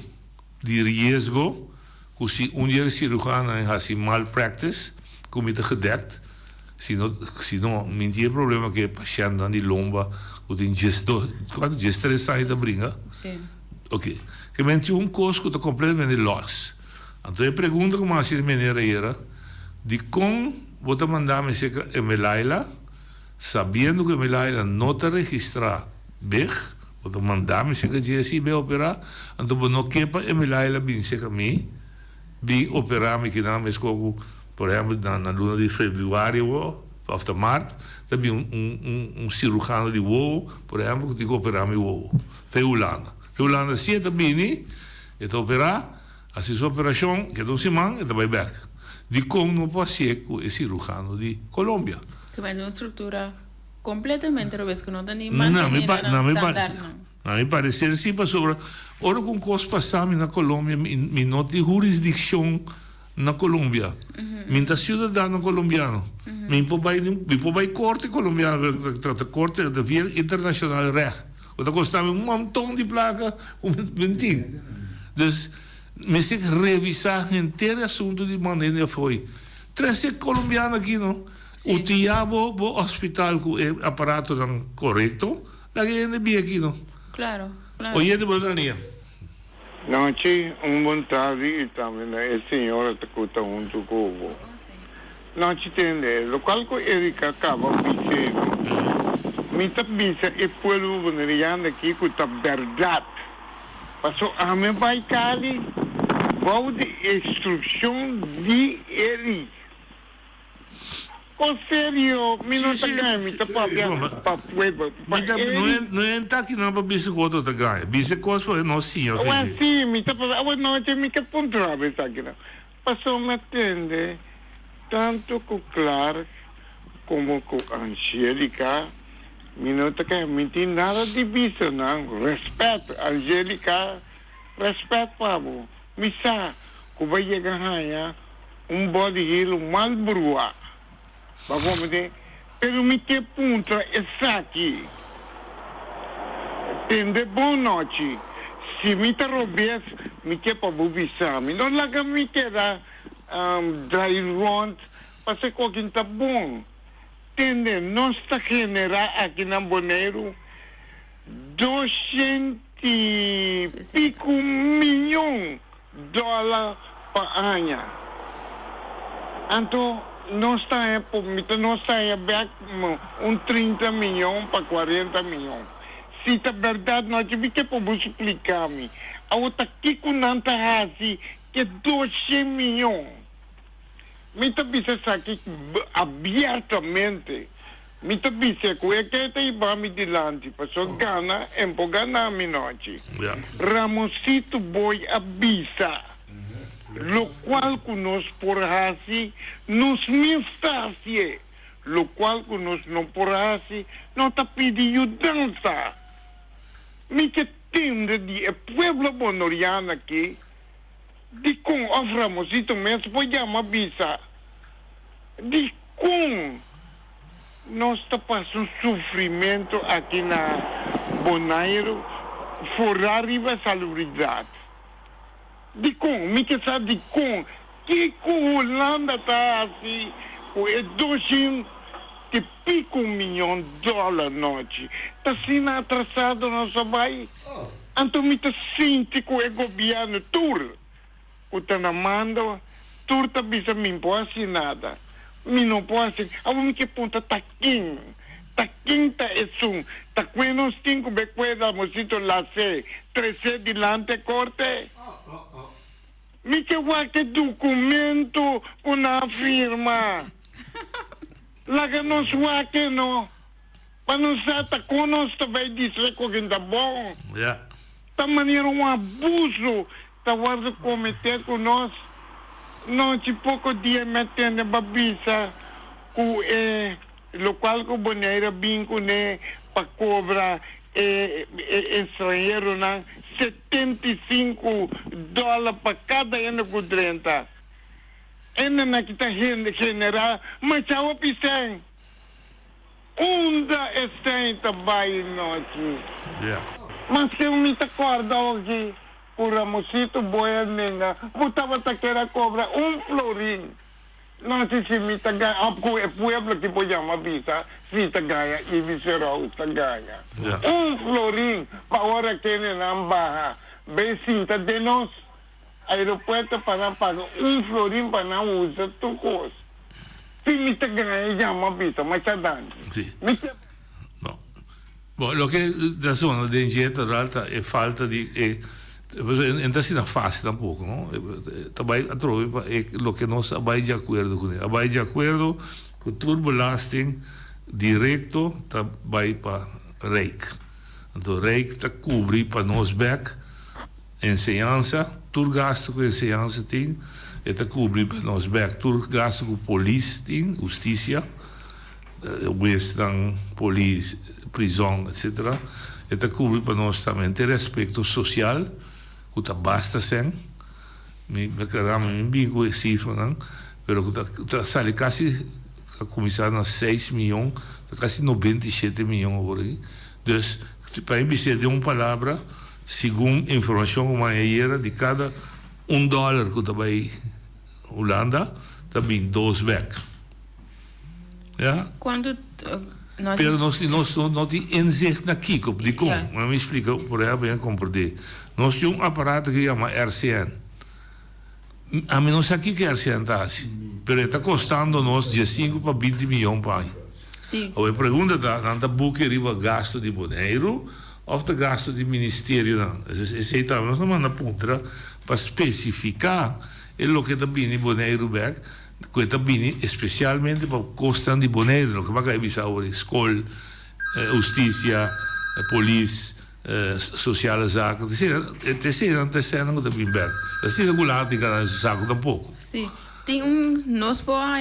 de risco que se dia cirurgião faz malpractice, como está gedekt, se não, mentira problema que o paciente anda de lomba, que tem quando gestor sai da brinca. Sim. Ok. Que mente costo que está completamente lost. Então eu pergunto como assim de maneira era, de como você mandar me seca Emelaila, sabendo que Emelaila não está registrado bem, você mandar me seca GSI bem operar, então você não quepa Emelaila bem seca mim, bem operar me que não me escolho, por exemplo, na luna de fevereiro ou de março, também cirurgião de voo, por exemplo, que tem que operar me voo, Feulana. Feulana se está bem, está operar, assim sua operação, que não se manda, está bem back. De como não pode ser com esse cirurgião de Colômbia. Que vai uma estrutura completamente revés, que não tem nem Não me parece sim, para sobre. Ora com coisas passam na Colômbia, me não tem jurisdição na Colômbia. Me está cidadão colombiano. Me vai corte colombiano, corte de via internacional recht. Dat kost montão de placa, mentir. Dus, me sei revisar inteiro assunto de maneira foi. 13 colombianos aqui, não? O diabo, o hospital com o aparato não correto, lá que ainda bem aqui, não? Claro, claro. Oye, de Bolivia. Não, tinha vontade e também a senhora está junto com o não te entende. O qual que ele acaba dizendo, me está dizendo, e puedo poner aqui com a verdade. Passou a me vai cali, vou de instrução de ele. Com sério, me não está ganhando, me está não é que não para bicicleta está ganhando. Bicicleta não sim, eu sim, me está passando, não tem me que pontuar isso aqui não. Passou me atende, tanto com Clark como com Angélica. Me não está ganhando nada de bicho não. Respeito, Angélica, respeito Pablo. Me sabe que vai chegar aí body heal mal brua. Vamos ver. Pero me que punta é aqui. Tende boa noite. Se me te roubes, me que para bubisar. Me não larga me que dá dry rond, para ser qualquer tá bom. Tende, nós está generar aqui na Bonaire 200 e pico milhão dólares por ano. Então, nós estamos back 30 milhões para 40 milhões. Se é verdade, nós tivemos que explicar-me. A outra aqui com nanta assim, que é 200 milhões. Me também se aqui abertamente. Me também se que é que está me dilante, para ganhar, é para ganhar a noite. Ramosito boi avisa. Lo cual que nos por así, nos mensaje, lo cual que nos no por así, no te pide ayudanza. Mi que tende de pueblo bonoriano aquí, de con oframosito mes voy llamar visa, de con nos está pasando sufrimiento aquí na Bonaire, por arriba salubridad. De com, me que sabe de com, que Holanda está assim, com 200 e pico milhões de dólares noite. Está sendo atrasado no trabalho. Então me te sente com o governo tur, o tá na mando, tur tá bisa me pode nada. Me não pode, a mim que ponta taquinho. Taquinho tá isso, tá com nós cinco bequeda mosito lá se, 13 dilante corte. Me que qualquer documento com a firma. Lá que nós que não. Para não ser com nós também dizer que está bom. Da maneira abuso, tá guarda cometer com nós. Não te pouco dia metendo babisa com local com Bonaire binco né para cobrar estrangeiro não. $75 para cada ano com 30. Ainda na que está general, mas já o pisem. Onda está também noite. Mas se eu me acordo aqui, por Ramosito boia nenga, botava taquera cobra florim. Não sei se me ganha, porque o pueblo que pode chamar visa, se ganha e viceral ganha. Florim, para hora que não barra, bem cinta de nós, aeroporto para pagar florim para não usar tu coisa. Se me ganha, chama visa, mas está dando. Sim. Bom, lo che da sono di in realtà è falta di non è una fase tampoco, no? Também trovi lo che non abbiamo di accordo con lui. Abbiamo di accordo con turbelasting diretto vai para REIC. Então REIC sta cobri para nós back enseñanza, tur gasto com enseñanza ting, e sta cobri para nós back tur gasto com polícia ting, justiça, western police, prisão, etc. E sta cobri para nós também ter respeito social. Kuta basta sen, me caramba me bico e cifra não, pero kuta sale quase a começar na 6 milhões, quase 97 milhões por aí. Dus para embisser de uma palavra, segundo informação como era de cada $1 que vai Holanda, também 2 back. Ja? Quando pero nós não temos inzicht aqui, como de como, mas me explica por aí bem compreender. Nós temos um aparato que chama RCN. A mim não sei o que é RCN, tá? Mas está custando nós 15 para 20 milhões por ano. Sim. A pergunta é, não buque riba gasto de Bonaire ou de gasto de ministério? Não. Então, nós não mandamos ponta para especificar o que está vindo de Bonaire back, que está vindo especialmente para custando de Bonaire, o que vai cair agora, escola, justiça, polícia, sociale zaken. Het is een antecedent dat we hebben. Dat is niet regular die kan zaken tampoco. Sí. Tem nos boa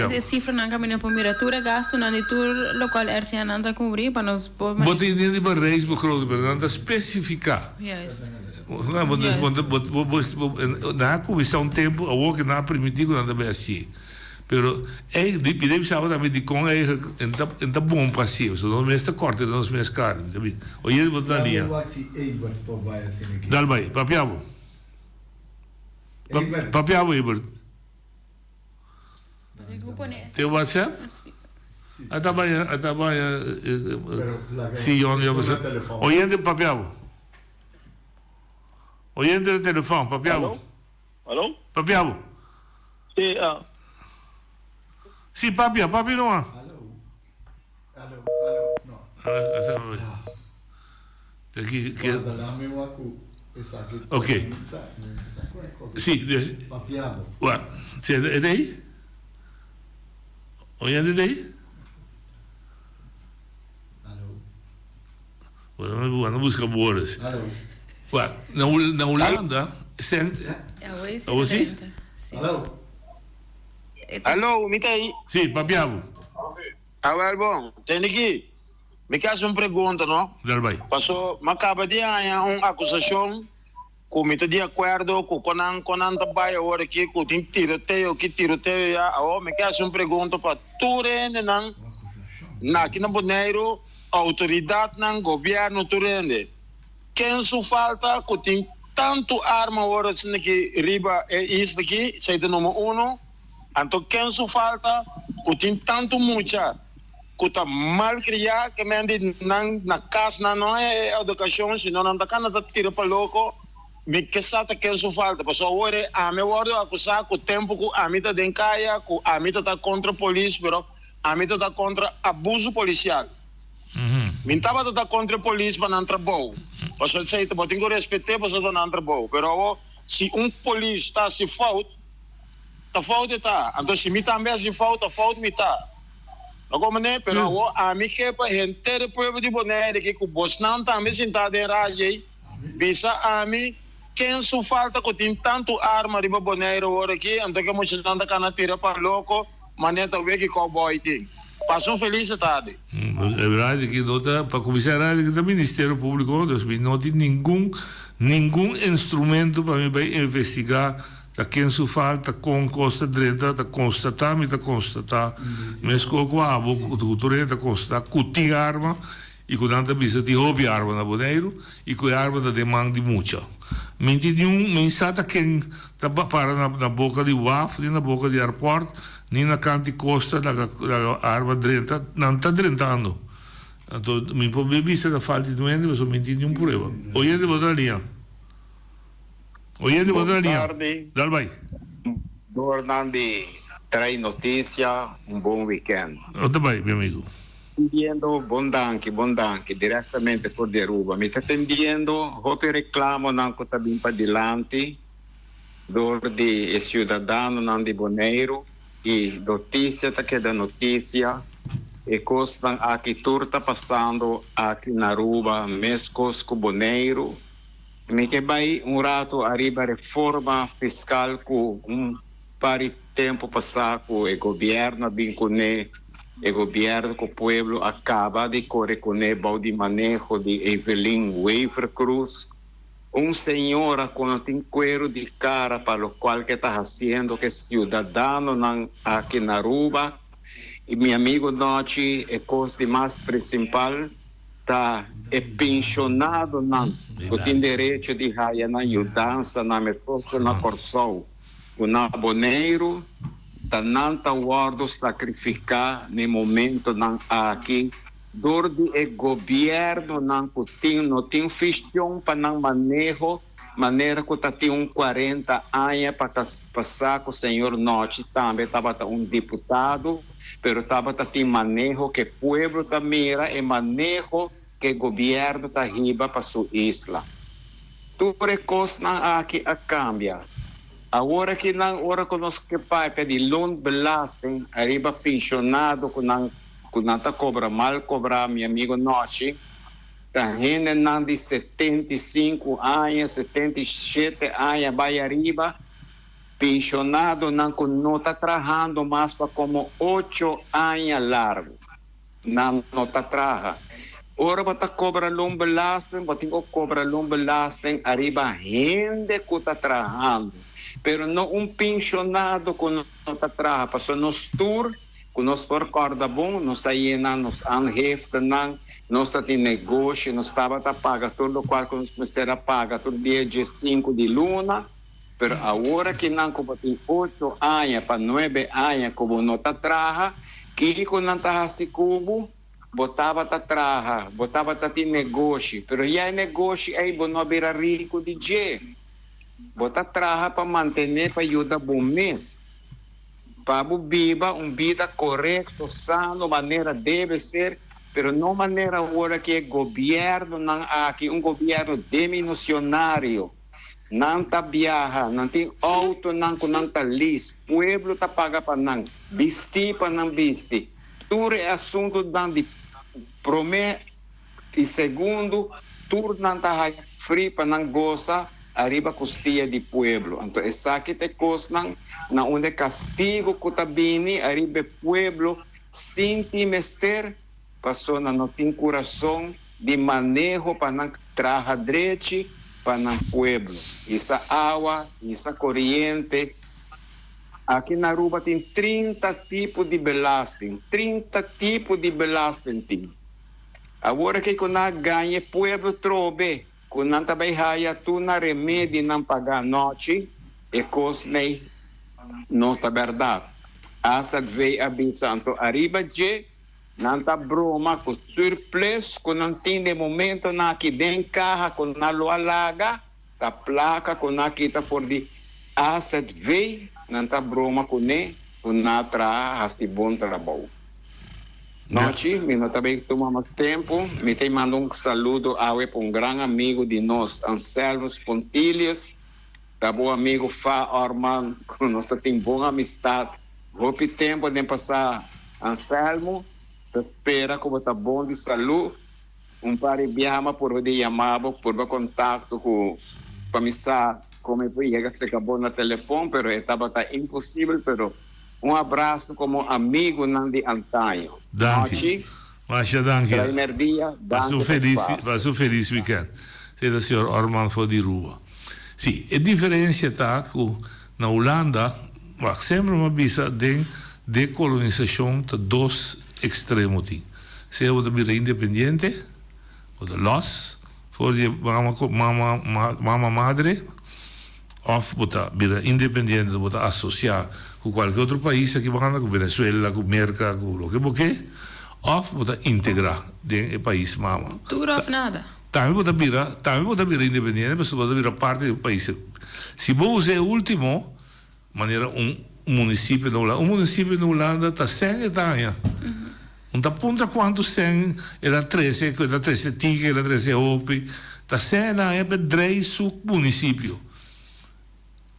de cifra na caminho por miratura gasto na tour local RCN anda cobrir para nos por. Wat in die bereis begroting ben dan specifica. Juist. Na comissão tempo a work na primitivo na da assim. Pero deve saber também de como é ainda bom passivo, se não me está corta, não me está caro. Oye, botar ali. Dal vai, papiavo. Papiavo, Ebert. Teu WhatsApp? Atabanha, sim, onde eu vou. Oyente, papiavo. Oyente do telefone, papiavo. Alô? Papiavo. Sim, Sì, papi no. Alô, não. Ok. Sì, guarda, è lei? Oyente lei? Bueno, busca boas. Guarda, na Holanda, Alô? Alô? alô, me tem? Sì, papiamo. Ah, bom, tem aqui. Me quer uma pergunta, não? Dal vai. Passou, me acaba de ganhar uma acusação, com me de acordo com o trabalho agora aqui, com o tiroteio, me quer uma pergunta para Turende, não? Aqui na Bonaire, autoridade não, governo Turende. Quem só falta, que tem tanto arma agora aqui, riba, isso aqui, saída número 1. Então, quem só falta, que tem tanto muita, que está mal criado, que me ande na casa, não é educação, senão não está canada tira para louco, me que sata quem só falta, porque agora a minha hora acusar que o tempo que a mim está em caia, que a mim está contra a polícia, pero a mim está contra abuso policial. Me estava contra a polícia para não trabalhar, porque eu sei que eu tenho que respeitar para não trabalhar, pero se polícia está se falta, a falta está. Então, se me também se falta me está. Agora, né? Pero a mim que para gente do povo de Bonaire que o Bolsonaro também sentado em rádio, visa a mim quem só falta que tem tanto arma de Bonaire agora aqui, então que muitos não estão na tira para louco, mas nem talvez que cowboy tem. Passou feliz tarde. É verdade que para começar a do Ministério Público, não tem nenhum instrumento para me investigar. Da quem se falta com costa direita, da constatar, mas com a boca da constatar, que tem arma e com tanta bisa de hobby arma na Bonaire e com a arma da demanda de muita. Mente de mensata quem está para na boca de WAF, nem na boca de aeroporto, nem na canto de costa da arma direita, não está direitando. Então, me pode bisa da falta de doente, mas eu mente de problema. Hoje de botar linha. Boa tarde. Dal vai. Nandi, trai notícia, bom weekend. Ota vai, meu amigo. Atendiendo, bondanque, diretamente por Deruba. Me está atendiendo, eu reclamo não que está bem para adiante, de cidadão não de Bonaire, e notícia está que da notícia, e coisa aqui tudo está passando aqui na Aruba, mescos com Bonaire. Me que vai rato arriba reforma fiscal com pari tempo passado o governo vincune o governo com o povo acaba de correr com de manejo de Evelyn Waver Cruz, senhora com tem cuero de cara para o qual que está fazendo que cidadão não aqui na Aruba e meu amigo Nochi é coisa de mais principal tá pensionado não tem direito de raia na ajudança na metade na porção o na Bonaire tá não tá guardo sacrificar no momento não aqui dor de governo não tem fichão para não maneira que tá tem 40 anos para passar com o senhor Noche também estava deputado pero estava tem manejo que o povo tá mira e manejo que o governo tá riba para sua isla tudo é coisa aqui a cambia agora que não hora que nós que pai pede loan belasting arriba pensionado com não tá cobra mal cobrar meu amigo Noche tá gente não de 75 anos 77 anos vai arriba pensionado não está trabalhando mais para como 8 anos largo não está trabalhando Ora bata cobra belasting, batingo cobra belasting arriba gente que está trabajando. Pero no un pensionado que no está trabajando. Paso nos tour, que nos recorda bom, nos ayena, nos anhefta, nos está de negócio, nos estava a pagar tudo o qual nos será paga todo dia de 5 de luna. Pero agora que não como tem 8 anos para 9 anos como não está trabajando, que quando não está assim cubo, botava ta traha, botava ta ti negócio, pero ya negócio aí bo não vira rico de je. Bota traha para manter, para ajudar bom mês. Para viva vida correta, sano, maneira deve ser, pero não maneira agora que é governo não aqui governo diminucionário. Não tá viaja, não tem auto, não tá lis, pueblo tá paga para não, vestir para não vestir. Tudo é assunto de primeiro e segundo, tudo não está free para não gozar arriba costia de pueblo. Então, essa aqui é coisa na onde castigo que está vindo arriba pueblo sem mester, passou na não tem coração de manejo para não trabalhar direito para não pueblo. Essa água, essa corrente. Aqui na Aruba tem 30 tipos de belasting. 30 tipos de belasting. Agora que quando ganha pueblo trobe, quando não está bem raia, tu na remédio não pagar noite, é coisa não está verdade. Essa veio avisando arriba de não está broma com surplus, quando não tem de momento na aqui dentro carro, quando não lo alaga, tá placa quando aqui está for de asset veio não está broma com ele, quando não traz de bom trabalho. Noite, me não também tomamos tempo, me te mando saludo a um grande amigo de nós, Anselmo Pontilhos, tá bom amigo Fá Orman, que nós tem boa amistade. Roupe tempo de passar Anselmo, espera como tá bom de saúde, par de biama por de chamado, por contato com comissário, como chega que se acabou no telefone, pero estava impossível, pero abraço como amigo de antaño. Danke. Masha, danke. Was feliz weekend. Seda senhor Orman voor die rua. Sim, a diferença está que na Holanda, waar sempre uma bisa de decolonização de dois extremos. Se eu vira independente, ou de los, voor die mama madre, of bota vira independente, bota associar com qualquer outro país aqui bacana, com Venezuela, com Merca, com o que porque, ou bota integrar dentro do país mama. Tudo ou nada. Também bota vira independente, mas bota vira parte do país. Se você é o último, maneira município na Holanda, município na Holanda está 100 hectares. Não está ponta quanto 100, era 13 tique, era 13 opi, está 100 na época 3 submunicípio.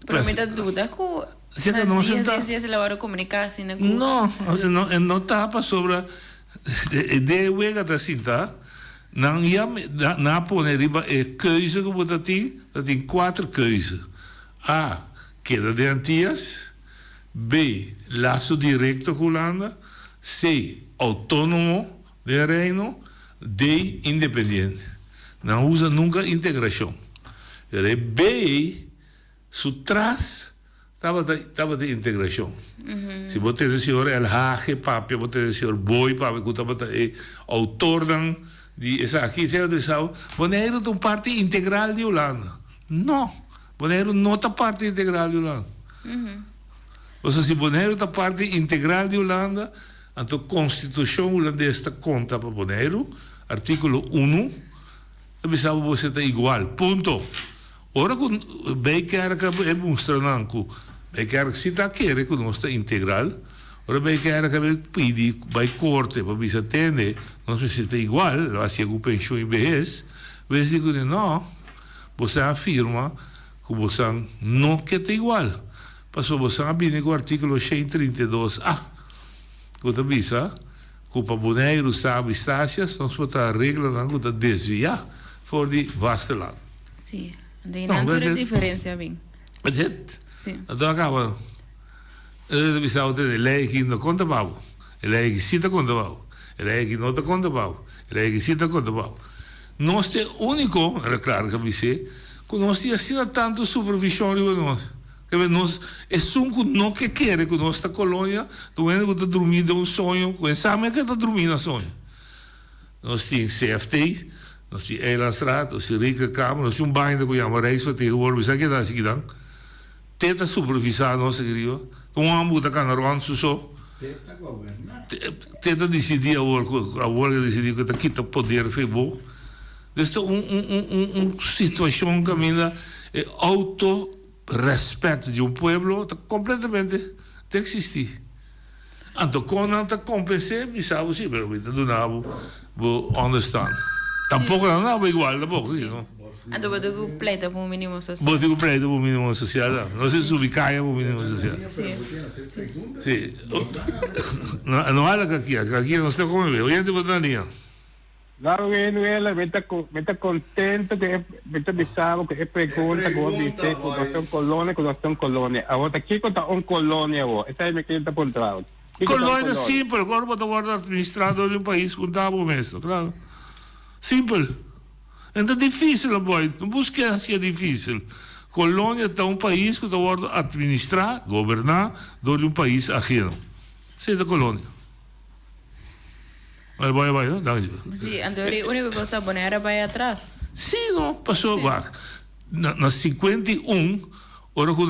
Pero me dá dúvida que não se ela comunicar assim na não tapa sobre de wega da cinta não ia na poner riba é keuze que você tem 4 keuzes. A, queda de Antillas. B, laço direto com Holanda. C, autônomo de reino. D, independente. Não usa nunca integração. B, trás estava de integração. Se você tem o senhor El Hage, papi, você tem o senhor Boi, papi, que você é autor de essa aqui, você diz, Bonaire é uma parte integral de Holanda. Não, Bonaire não é parte integral de Holanda. Ou seja, se Bonaire é parte integral de Holanda, então a Constituição holandesa conta para Bonaire, artículo 1, avisava você está igual, ponto. Ora, bem que era que é mostrando bem que era que se está querendo que nós está integral, ora bem que era que pedir vai corte para você atender, não sei se está igual, assim com pensão em vez, vai dizer que não, você afirma que você não quer estar igual, passou você a vir com o artigo 132A, que você avisa que para Bonaire sabe estácias, nós podemos a regra não que desviar fora de vasteland. Sim. Não tem diferença bem. That's it. Sim. Então acaba. Eu avisava de lei que não conta mal. Lei que cita conta mal. Ele é que não está contabal. Ele é que sim está contabal. Nós é único, é claro que eu sei, que nós temos assim tanto supervisão de nós. Nós é que não quer que nossa colônia, não é que está dormindo um sonho, que sabe que está dormindo um sonho. Nós temos CFT, nós temos Eilandstraat, nós temos Rieke Kamer, nós temos bairro que chama Rijksvertegenwoordiger, sabe que dá assim dan? Tenta supervisar nós aqui, um amo da canaron so. Tenta decidir a hora decidir que aqui está poder foi bom. Esta situação que é auto-respeito de um povo completamente de existir. Então, quando não está compensando, me sabe sim, mas não dá para understand. Tampouco não dá igual, tampouco, sim, não? Então, você pleita para o mínimo social. Você pleita para o mínimo social, não se subicaia para o mínimo social. Sim. Não há aqui não está como ver. Oyente, você na linha. Claro que ela está contento, que está bizarro, que pergunta, que você dice, cuando colônia. Agora, aqui está uma colônia, essa é a minha cliente por trás. Colônia simples, agora você guarda administrador de um país com tábua mesmo, claro. Simples. Não é difícil, boy. Não busque assim difícil. Colônia está um país que está guarda administrar, governar, de um país ajeno. Isso é da colônia. Mas vai, não? Sim, então a única coisa boa era vai atrás. Sim, não, passou. Na 51, hora que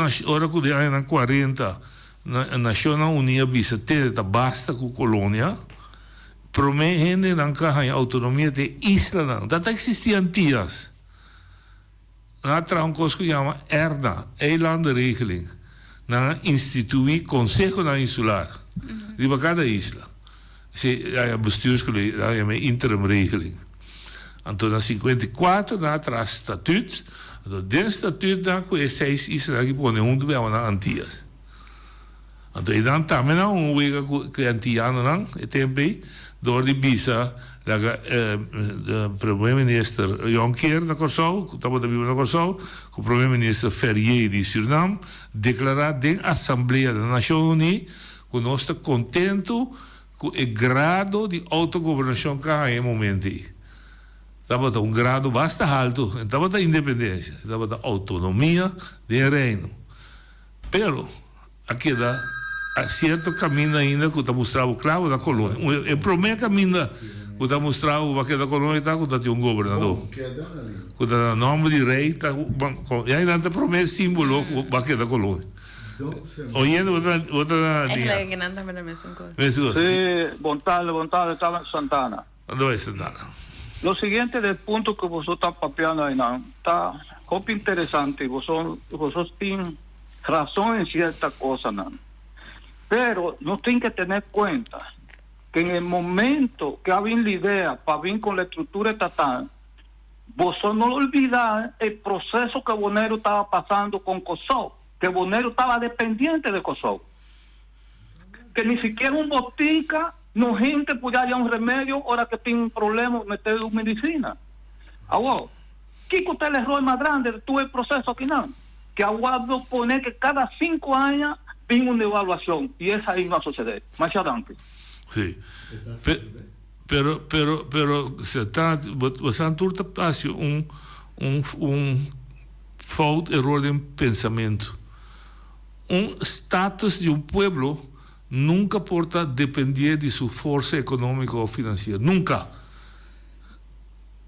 na 40, na Nacional Unida bisa teta basta com colônia, promete não que a autonomia de isla não. Dat existia antigas. Na um coisa que chama ERNA, Eilandenregeling, na instituir Conselho na Insular, de cada isla. É bestuurscollega, é uma interimregeling. Então, na 54, na atrás estatuto, então, dentro do estatuto, na que 6 islas que põe junto na Antillas. Então, dan também não wega que antiano não, é tempo door die bisa, o primeiro-ministro Jonker na Corsol, estava também na Corsol, o primeiro-ministro Ferrier de Suriname, declarar na Assembleia da Nação Unida que nós estamos contentos com o grado de autogovernação que há em momento. Estava um grado bastante alto, estava da independência, estava da autonomia do reino. Pero, aqui dá certo caminho ainda que está mostrando o claro da colônia. O primeiro caminho que está mostrando o da colônia está que tem um governador. Que está no nome de rei, e ainda está promessa símbolo da colônia. Oyendo outra linha. É que não está a mesma coisa. Sí, bom tarde, estava em Santana. Onde vai Santana? Lo siguiente del punto que você está papeando aí, não, está muito interessante. Você tem razão em certa coisa, não. Pero no tienen que tener cuenta que en el momento que había la idea para vir con la estructura estatal, vosotros no olvidar el proceso que Bonero estaba pasando con Kosovo, que Bonero estaba dependiente de Kosovo, que ni siquiera un botica, no gente podía hallar un remedio, ahora que tiene un problema, meter medicina. Ahora, ¿qué es el error más grande de todo el proceso aquí, no? Que aguardo poner que cada 5 años vem uma evaluação e essa aí vai suceder. Mais adiante. Sim. Pero você está falta erro de pensamento. Status de povo nunca pode depender de sua força econômica ou financeira. Nunca.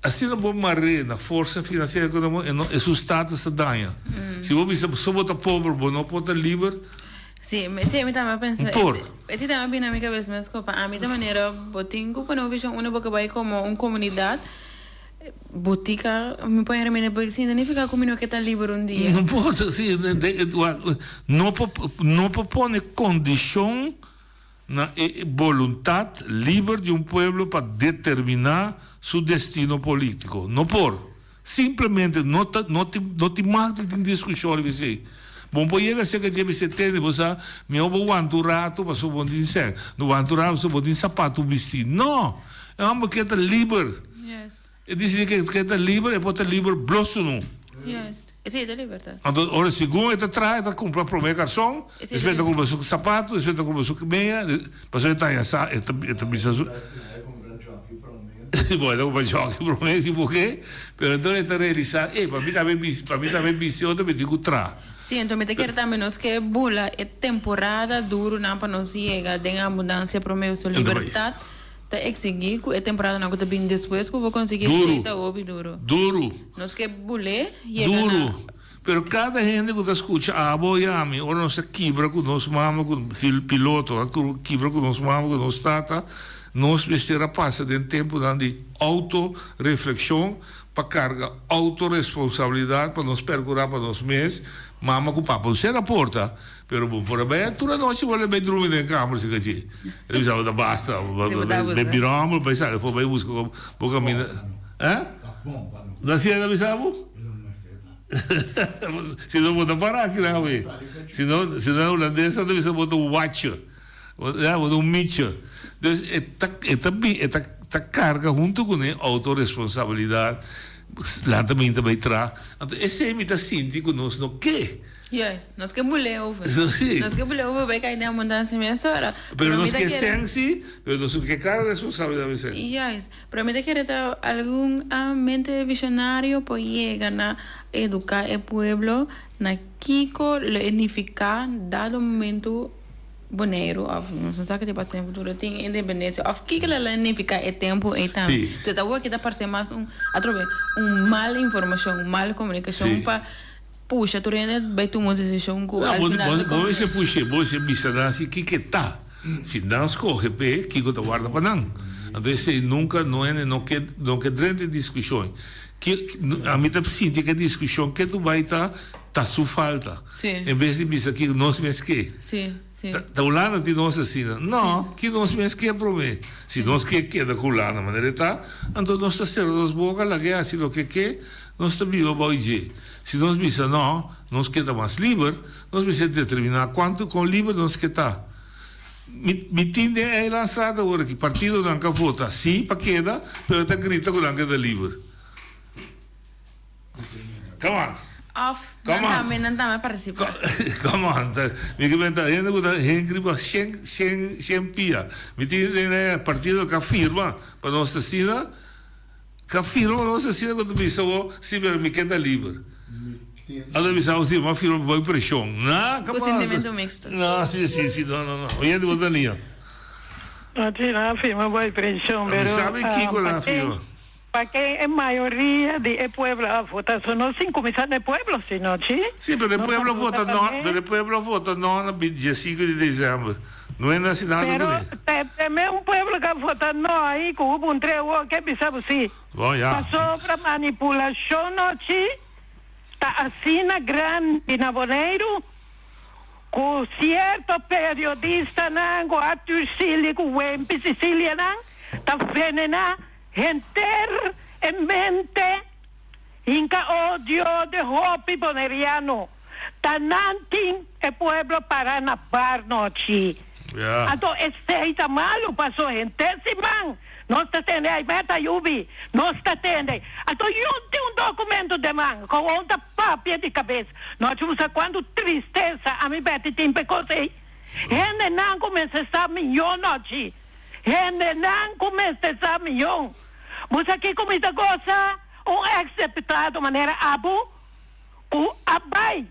Assim não pode marrer na força financeira e econômica, é seu status se danha. Se você só bota pobre, não pode livre. Sí, me estaba pensando. Ese tema viene a mi cabeza, me escopa. A mí de manera, botingo, cuando visión uno porque va como una comunidad, botica, me puede remedir, porque significa como uno que está libre un día. No pode, sim, não propõe condição na vontade livre de povo para determinar seu destino político. Não por. Simplesmente não te mata de discussão, você. Bom, pode ser que você tenha, você me ouve rato, mas eu vou dizer, não vou rato, eu vou dizer sapato vestido. Não, é uma que está livre. Yes. E diz que está livre, e pode estar livre, blosso não. Yes. Sim, é da liberdade. Então, ora, segundo ele traz, ele compra para o meu garçom, espera comprar seu sapato, espera comprar sua meia, mas ele está em essa, ele precisa. Bueno, pues yo que promesi porque, pero entonces está realizado, para mí también visión de 24. Sí, entonces me quiero también nos que bula temporada duro na para nos llega de abundancia promedio su libertad te exigir que temporada na que te bin después que vou conseguir aceita obi duro. Duro. Nos que bule llega duro. Pero cada gente que escuta a Boiami, ou não se quebra com nós mama com piloto, quebra com nós mama com nós tata, nós precisa passar de tempo de auto-reflexão para carga autorresponsabilidade para nos percurar para nós mesmos, mama com papo. Você na porta, pero bom, por bem, toda noite vou bem dormir na cama, se que eu já vou basta, bebiramos, pensar, vou bem buscar, vou caminhar, Da Sierra Bissau? Se não botar parar aqui, né, ué? Se não é holandesa, deve ser botar um watcher, um mitcher. Então, esta carga junto com a autorresponsabilidade, lá também traz. Então, esse é a gente que nós não quer. Yes, nós que mulher over. Nós que mulher over vai cair na abundância minha senhora. Pero nós que sensi, pero nós que carga responsabilidade ser. Yes, para mim que ter algum mente visionário para llegar na educar o pueblo na Kiko le unificar dado momento boneiro of não sei que te passa em futuro tem independência of Kiko le unificar o tempo e tam. Você tá o que tá parecendo mais mal informação, mal comunicação para puxa, tu rende vai tomar decisão com al final. Você puxa, você bisa dança que tá. Se dança corre pé, que tá guarda para não. Então você nunca não quer grande discussão. Que a mim tá sentindo que a discussão que tu vai tá sua falta. Em vez de bisa que nós mesmos que. Sim. Tá olhando de nós assim, não, que nós mesmos que promete. Se nós queda com lá na maneira tá, então nós tá certo nós boca lá que assim o que nós tá vivo hoje. Se nós bisa não, nós queda mais livre, nós bisa determinar quanto com livre nós queda. Me tende aí na estrada agora que partido não quer votar sim para queda, pero tá grita que não queda livre. Come on. Não dá participar. Come on. Me que venta ainda que tá engriba sem pia. Me tende né partido que afirma para nós assina, que afirma nós assina que tu bisa se me queda livre. Allora mi sa così, ma fino a impressione. No, con sentimento mixto. No, sì, no. Oye, devo da lì. No, sì, la firma poi impressione, però. Sabe chi con la firma? Perché la mayoría del pueblo vota, sono 5 millones de pueblos, ¿sí, no? Sì, per il pueblo vota no, per il pueblo vota no, il 25 di dicembre. Non è nacional pero também un pueblo que vota no ahí, que hubo un trevo, que pensaba sí. Oh, ya. Pasó para manipulación, ¿no? Está así na grande na Boneiro, com certo periodista, com Arthur Cília, com o Wempe Sicília, está vendo inteiramente inca ódio de hopi boneriano. Está nanting o pueblo Paranabar, noite. Então, esse tá malo, passou gente, man. Nós está tendo aí, meta Yubi, nós está tendo. Então, eu tenho documento de manga, com outra papia de cabeça. Nós temos quando tristeza, a mim bete tem pecosei. Gente não começa a estar milhão, noite. Gente não começa a estar milhão. Mas aqui como esta coisa, ex-deputado, maneira Abu, o Abai,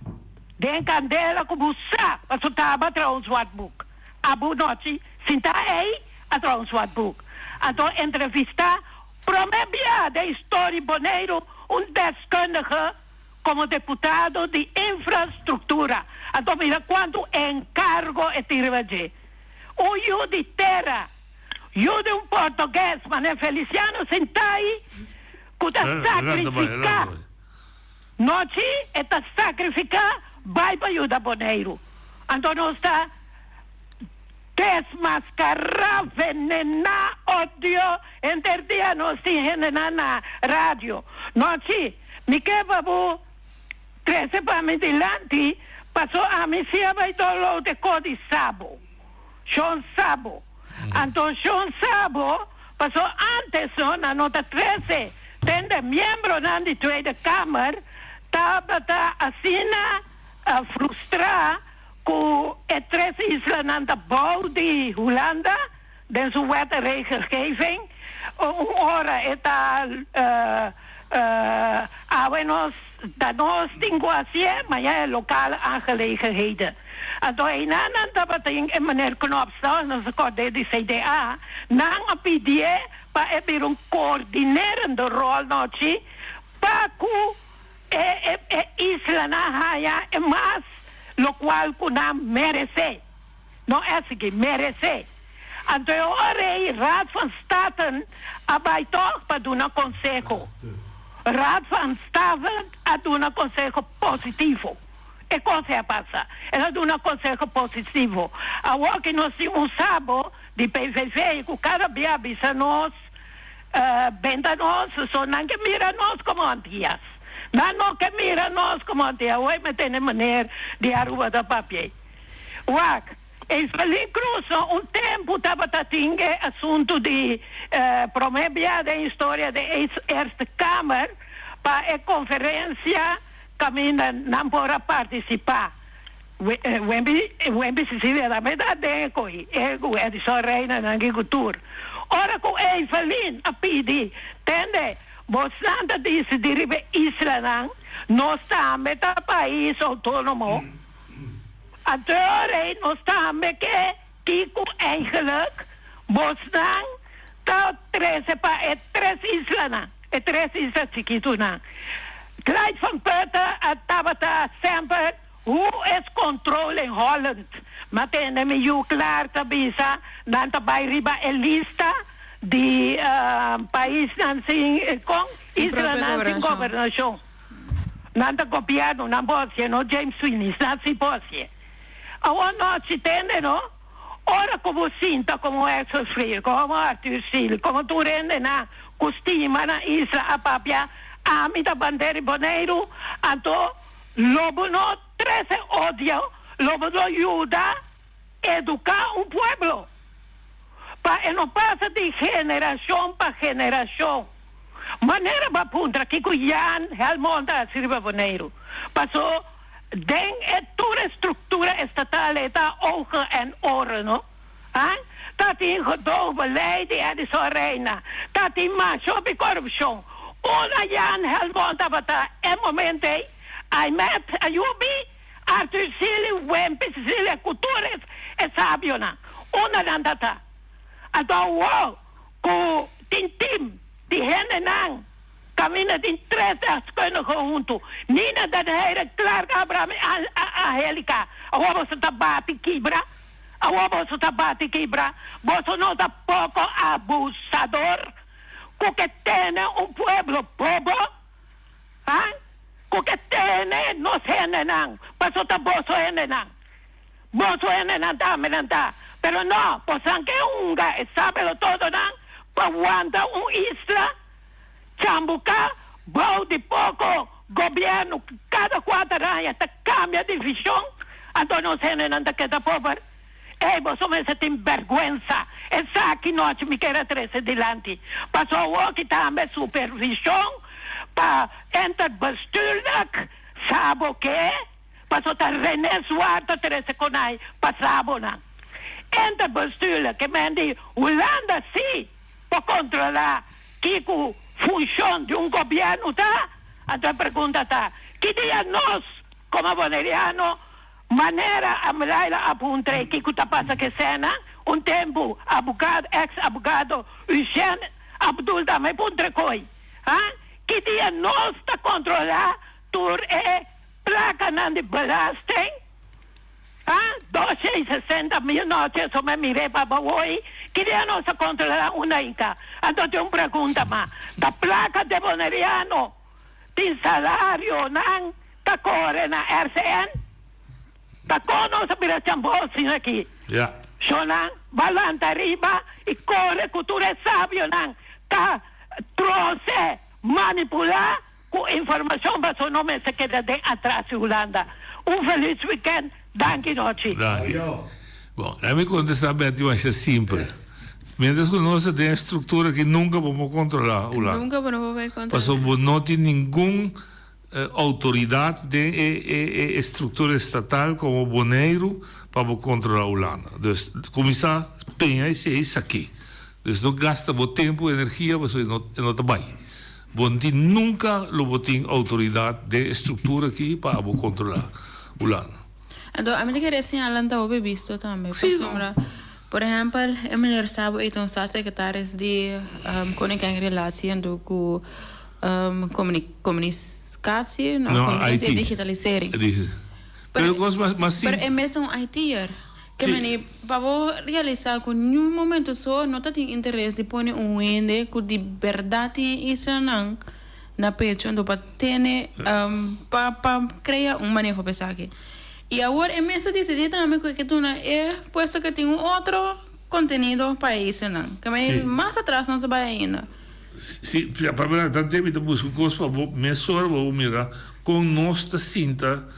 de Candela, como Sá, para soltar para um swatbook. Abu, noite, sinta aí, atrás um swatbook. Então, entrevistar promédia da história Boneiro, deskundige como deputado de infraestrutura. Então, mira quanto encargo é tirado. O eu de terra, eu de português, Mané Feliciano, sentai, que está sacrificar. Noite, está sacrificar, vai para ajudar Boneiro. Então, nós está desmascarar, venenar, odio, interdia nós envenenar na rádio. Nós, me quebra 13 para mim delante, passou a mim se vai dolo de cor de Sabo. Sean Sabo. Então, Sean Sabo, passou antes, na nota 13, tende membro na de tweede Câmara, estava assina a frustrar com as 3 islas na bouw de Holanda, de sua wet regelgeving, hora está nos danos tinguasie, maar ja, lokale aangelegenheden. En door een ander dat in meneer Knopsel, dat is de CDA, na een PDA, pa er een coördinerende rol nochi, pa ku isla na haya e mas, lo cual kuna merece. No es que merece. En door de Raad van State, abay toch pa doen een consejo. Raad van State a doen een consejo positivo. E cosa passa? Ela dá um conselho positivo. Agora que nós temos sábado de PVV, que cada dia avisa nós, venda nós, só não que mira nós como antias. Não que mira nós como antias. Hoje me tem maneira de arrua da papel. Wak, Evelyn Cruz, tempo estava tendo assunto de promovia da história da Eerste Kamer para a conferência camina não para participar. Wembi Sicilia da verdade coi é de só reina na agricultura. Ora com Evelyn a pedir, entende? Você disse de Israel não está meta país autônomo. Agora nós estamos que eigenlijk Bosnan está 13 para 3 islas, 3 islas chiquitos não. Clyde van Putten estava sempre hoe is controle in Holland. Maar dan me je klaar te bisa dan te bij riba elista die país dan sin con isla dan sin gobernación. Dan te copiado dan bosie no James Sweeney dan si bosie. Ahora no si tende no. Ora como sinta como é sofrer como Arthur Sil como tu rende na costima na isla a papia. A mí da bandera boneiro, então lobo no 13 odio, lobo no ayuda a educar un pueblo. Para no pasa de generación para generación. Maneira para punta que Jan Helmond a sirva boneiro. Passou den toda estructura estatal está ogen en oren, no? Dat in gedoog beleid die zo reina. Dat in macho bij corruptie. Una Jan Helmond avata en momente I met Ayubi, Arthur Sili, Wempi, Sicilia, Cultures e Sabiona. Una landata. Então, wow, com tim, die henne nang, camina din 3 kunnen junto. Nina dan hele Clark Abraham Angelica. Awa sa tabati kibra. Awa sa tabati kibra. Boso no da poco abusador. Que tiene un pueblo pobre, que tiene no se nenan, paso ta boso enenan, dame nanta, pero no, pues aunque unga, sábelo todo nan, pa aguanta un isla, chambuca, bau de poco, gobierno, cada 4 años, te cambia de visión, entonces no se nenan de que ta pobre. Vos me sentim vergüenza. Essa aqui nós me quer trazer delante. Passou o que também supervisão para entrar bestuurlijk. Sabe o que? Passou a René Suarto trazer com aí. Passava não. Entrar bestuurlijk. Que men die Holanda sim para controlar que a função de governo tá. Então pergunta tá. Que dia nós como boneriano maneira a Melaila apuntre que kuta passa que cena tempo abogado ex-abogado Hussein Abdul também apuntre coi que dia nós está controlar tur placa na de belasting 260 mil noches só me mirei para hoje que dia nós está controlar uma inca então tem uma pergunta mas da placa de boneriano tem salário não tá corre na RCN tá conosco a operação bolsinha aqui. Yeah. So nang balanta riba e corre cultura sábio nang tá trouxe manipular com informação para seu nome se queda de atrás Holanda. Feliz weekend. Danke noite. Bom, a minha contestar Betty vai ser simples. Mientras que nós temos estrutura que nunca vamos controlar Holanda. Nunca vamos controlar. Passou não tem nenhum autoridade de estrutura estatal como Boneiro para controlar Holanda. Dus de commissaris Penha is aqui. Dus no gasta bo tempo, energia, você não trabalha. Bonti nunca lo botin autoridade de estrutura aqui para controlar o lado. Então, a minha queria señalar que eu visto também. Por exemplo, a mulher sabe que então está secretários de comunicação e relação com comunicação, comunicação e digitalização. Pero é mesmo um ITer. Que meni para realizar com nenhum momento só não tem interesse de pôr ende que de verdade isso não na pecho então para ter para criar manejo pesado. E agora é mesmo decidir também que tu não é puesto que tem outro conteúdo para isso não. Que meni mais atrás não se vai ainda. Sim, para ver tanto tempo busco coisas para me só vou mirar com nossa cinta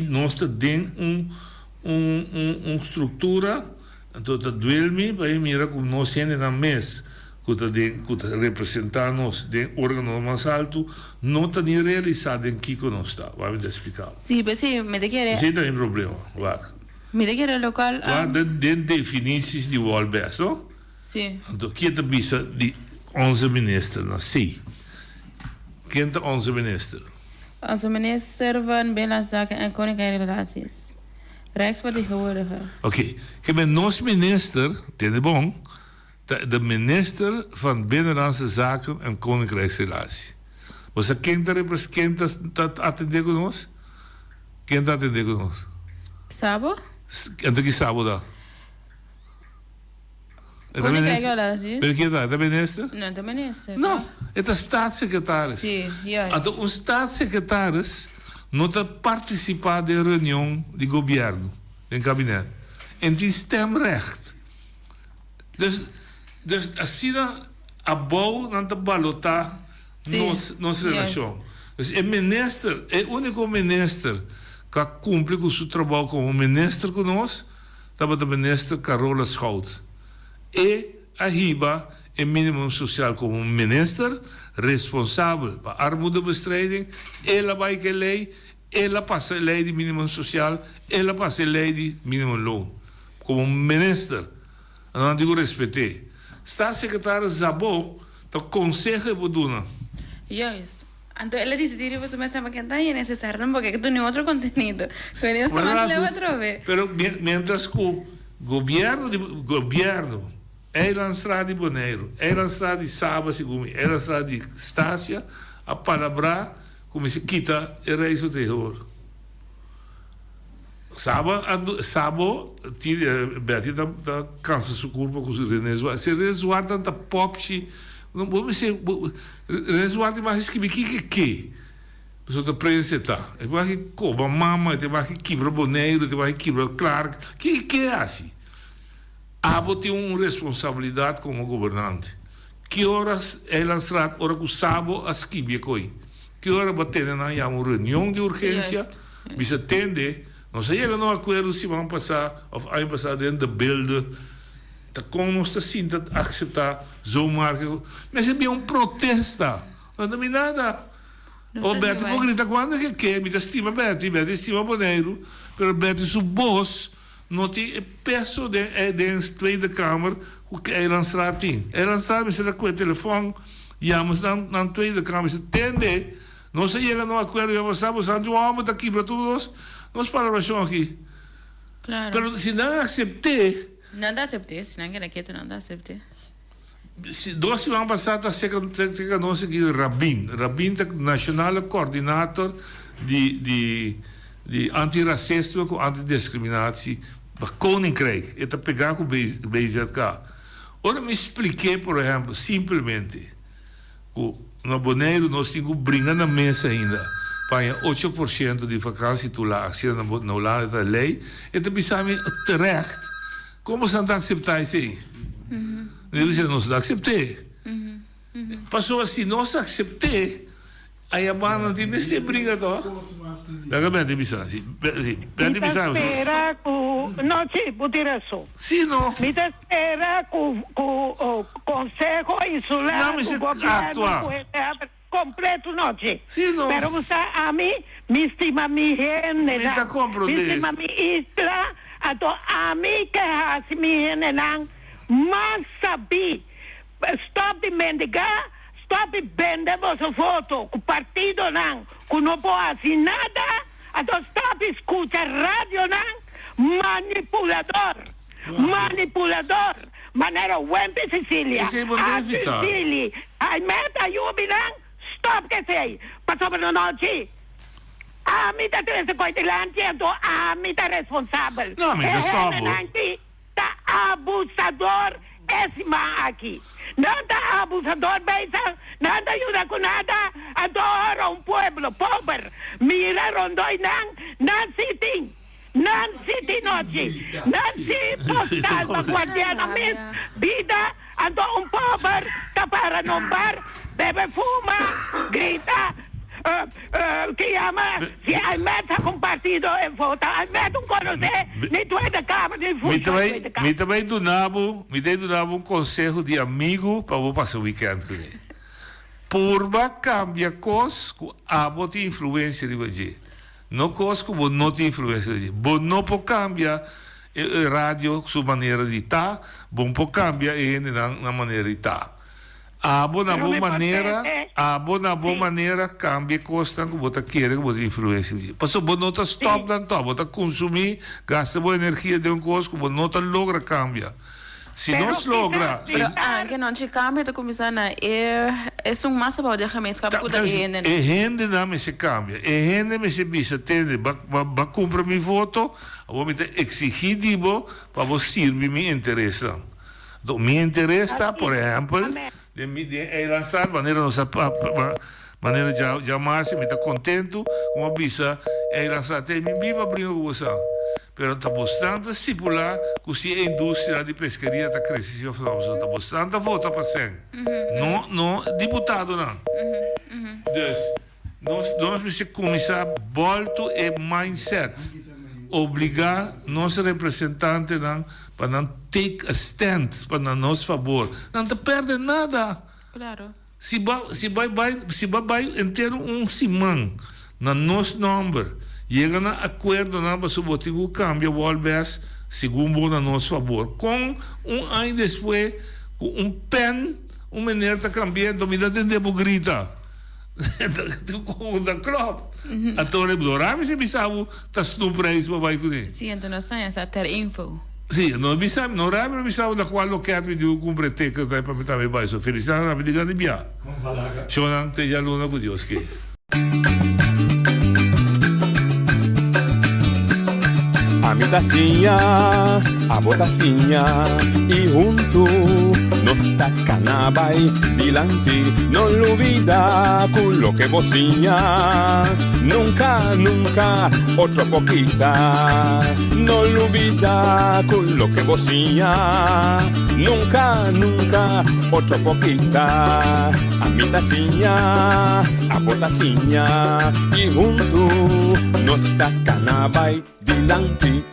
nossa den estrutura, então tá duelme para mira como nós sendo na mês que representar nós de órgão mais alto não está nem realizado em que nós está, vai me explicar. Sim, mas sim, me te quer. Sim, tem problema, vai. Me te quer local. Vai de definições de Walbest, não? Sim. Então que é bisa de 11 ministros na sei. Quem é 11 ministros? 11 ministros van binnenlandse zaken en koninklijke relaties. Rijksvertegenwoordiger. Oké, que ben nos minister, ten bom, de minister van Binnenlandse Zaken en Koninkrijksrelaties. Você quem está atendendo conosco? Quem está atendendo conosco? Sabo? Então que Sabo dá? Koninkrijksrelaties. Per quem dá? É minister? Não, é minister. Não, é da staatssecretaris. Sim, juist. Então, os staatssecretaris não está participando de reunião de governo, em gabinete. En die stemrecht. Dus assim, a boa não está balotar nossa relação. Dus o minister, o único minister que cumpre com seu trabalho como minister conosco, estava o minister Carola Schout. E arriba o mínimo social como minister responsável para a armoedebestrijding. Ela vai que lei, ela passa a lei de mínimo social, ela passa a lei de mínimo loon. Como minister, não digo respeitei. Staatssecretaris Zabo, o conselho para dona. Juist. Então ele decidiu que você me estava cantando e é necessário porque tu tem outro conteúdo. Pero isso mais leva outra vez. Pero mientras que o governo Eilandstraat de Bonaire, Eilandstraat de Saba, Eilandstraat de Estácia, a palavra como se quita e reis o terror. Sabo, Betty da cansa sua culpa com o Renesuar. Se Renesuar tanta popchi, não vou dizer, Renesuar tem mais que a pessoa está presa, tem mais que Coba Mama, tem mais que quebra Bonaire, tem mais que quebra Clark, que é assim? Abo tem uma responsabilidade como governante. Que horas ela será, hora que o Sabo as quibia coi? Que hora bater na uma reunião de urgência, bisa atende, não sei chega no acordo se vão passar ou aí passar dentro da builder, tá com nossa cinta aceitar zoomar, mas é bem um protesta, não me nada. O Beto pode gritar quando que me estima Beto estima Bonaire, pero Beto su boss não tem peso de Tweede Kamer o que Eilandstraat tem. Eilandstraat is com o telefone, chamamos na Tweede Kamer, se atende, não se chega no acordo, já passamos, vamos aqui para todos, nós paramos aqui. Claro. Mas se não aceitar... Não dá aceitar, se não quer quieto, não dá aceitar. Se nós vamos passar, chega nós aqui, Rabin é o nacional coordenador de antiracismo com antidiscriminatie para Koninkrijk. É para pegar com o BZK. Ora, me expliquei, por exemplo, simplesmente, que no Bonaire nós temos que brincar na mesa ainda para 8% de vacância titular, no lado da lei, e também sabe terecht. Como se não aceitar isso aí? Eu disse, não se aceitar. Passou assim, não se aceitar. Aí a banda não tem se briga, não? Daí bem, bisa. Bem, bisa. Espera com, não, sim, por direção. Sim, não. Me espera com o Conselho Insular, o governo completo, não, sim. Sim, não. Pero você a mim, me estima mi gente, me está estima mi isla, então a mim que assim mi gente não mas sabi, stop de mendigar, stop de vender vossa foto, o partido não, que não pode assim nada, então stop de escutar rádio não, manipulador, maneira Wempe Sicília, a Sicília, a meta Yubi não, stop que sei, passou para noite. A mim tá três coisas lá, então a mim tá responsável. Não, mas estamos. Tá abusador esse man aqui. Não tá abusador, beisa, não ajuda com nada. Adora um povo pobre. Mira rondoi não siting. Não siting noite. Não se postal para guardianamente. Vida, adora um pobre, tá para nombar, bebe fuma, grita. Que ama, se a meta com partido e vota, a meta não conhece, nem tu é da Câmara, nem funciona. Me também do Nabo um conselho de amigo para eu passar o weekend com ele. Porba cambia coisas que a boa influência de você. Não coisas que não tem influência de você. Bom não pode cambiar a rádio, sua maneira de estar, bom pode cambiar ele na maneira de estar. A boa maneira cambia coisa que você quer, que você influencia. Passou bom não está stop dan to, você consumir, gasta boa energia de coisa que você não logra cambiar. Se não logra, pero anche non ci cambia da cominciare è un massa para de gemeenschap que da ene. E gente não me se cambia. E gente me se bisa tende ba comprar mi voto, vou me exigir dibo para você servir me interessa. Do me interessa, por exemplo, de lançar maneira nossa maneira de amar-se, me está contento, uma bisa é lançar até me viva brinco com você. Pero está bastante estipular que se a indústria de pescaria está crescendo, está bastante volta para ser. Não, deputado não. Então, nós precisamos começar a voltar o mindset. Obrigar nosso representante para não take a stand para nosso favor. Não te perde nada. Claro. Se vai inteiro simão na nosso nome, chega a acordo para subir o câmbio Walbers segundo a nosso favor. Com ano depois, com pen, maneira está cambiando, me dá tempo grita. Da club. Então, eu se bisavo tá no preço para vai com ele. Sim, então não sai essa ter info. Sim, não bisavo, não rabi bisavo da qual que me deu cumpre te que tá para me vai so felicidade na vida de bia. Shonan te já luna com Deus que. A mi tacinha, a botacinha e junto nos tacanabay dilante, no olvida con lo que bocina, nunca, nunca, otro poquita, no olvida con lo que bocina, nunca, nunca, otro poquita, a mi tacinha, a botacinha y junto nos tacanabay dilante.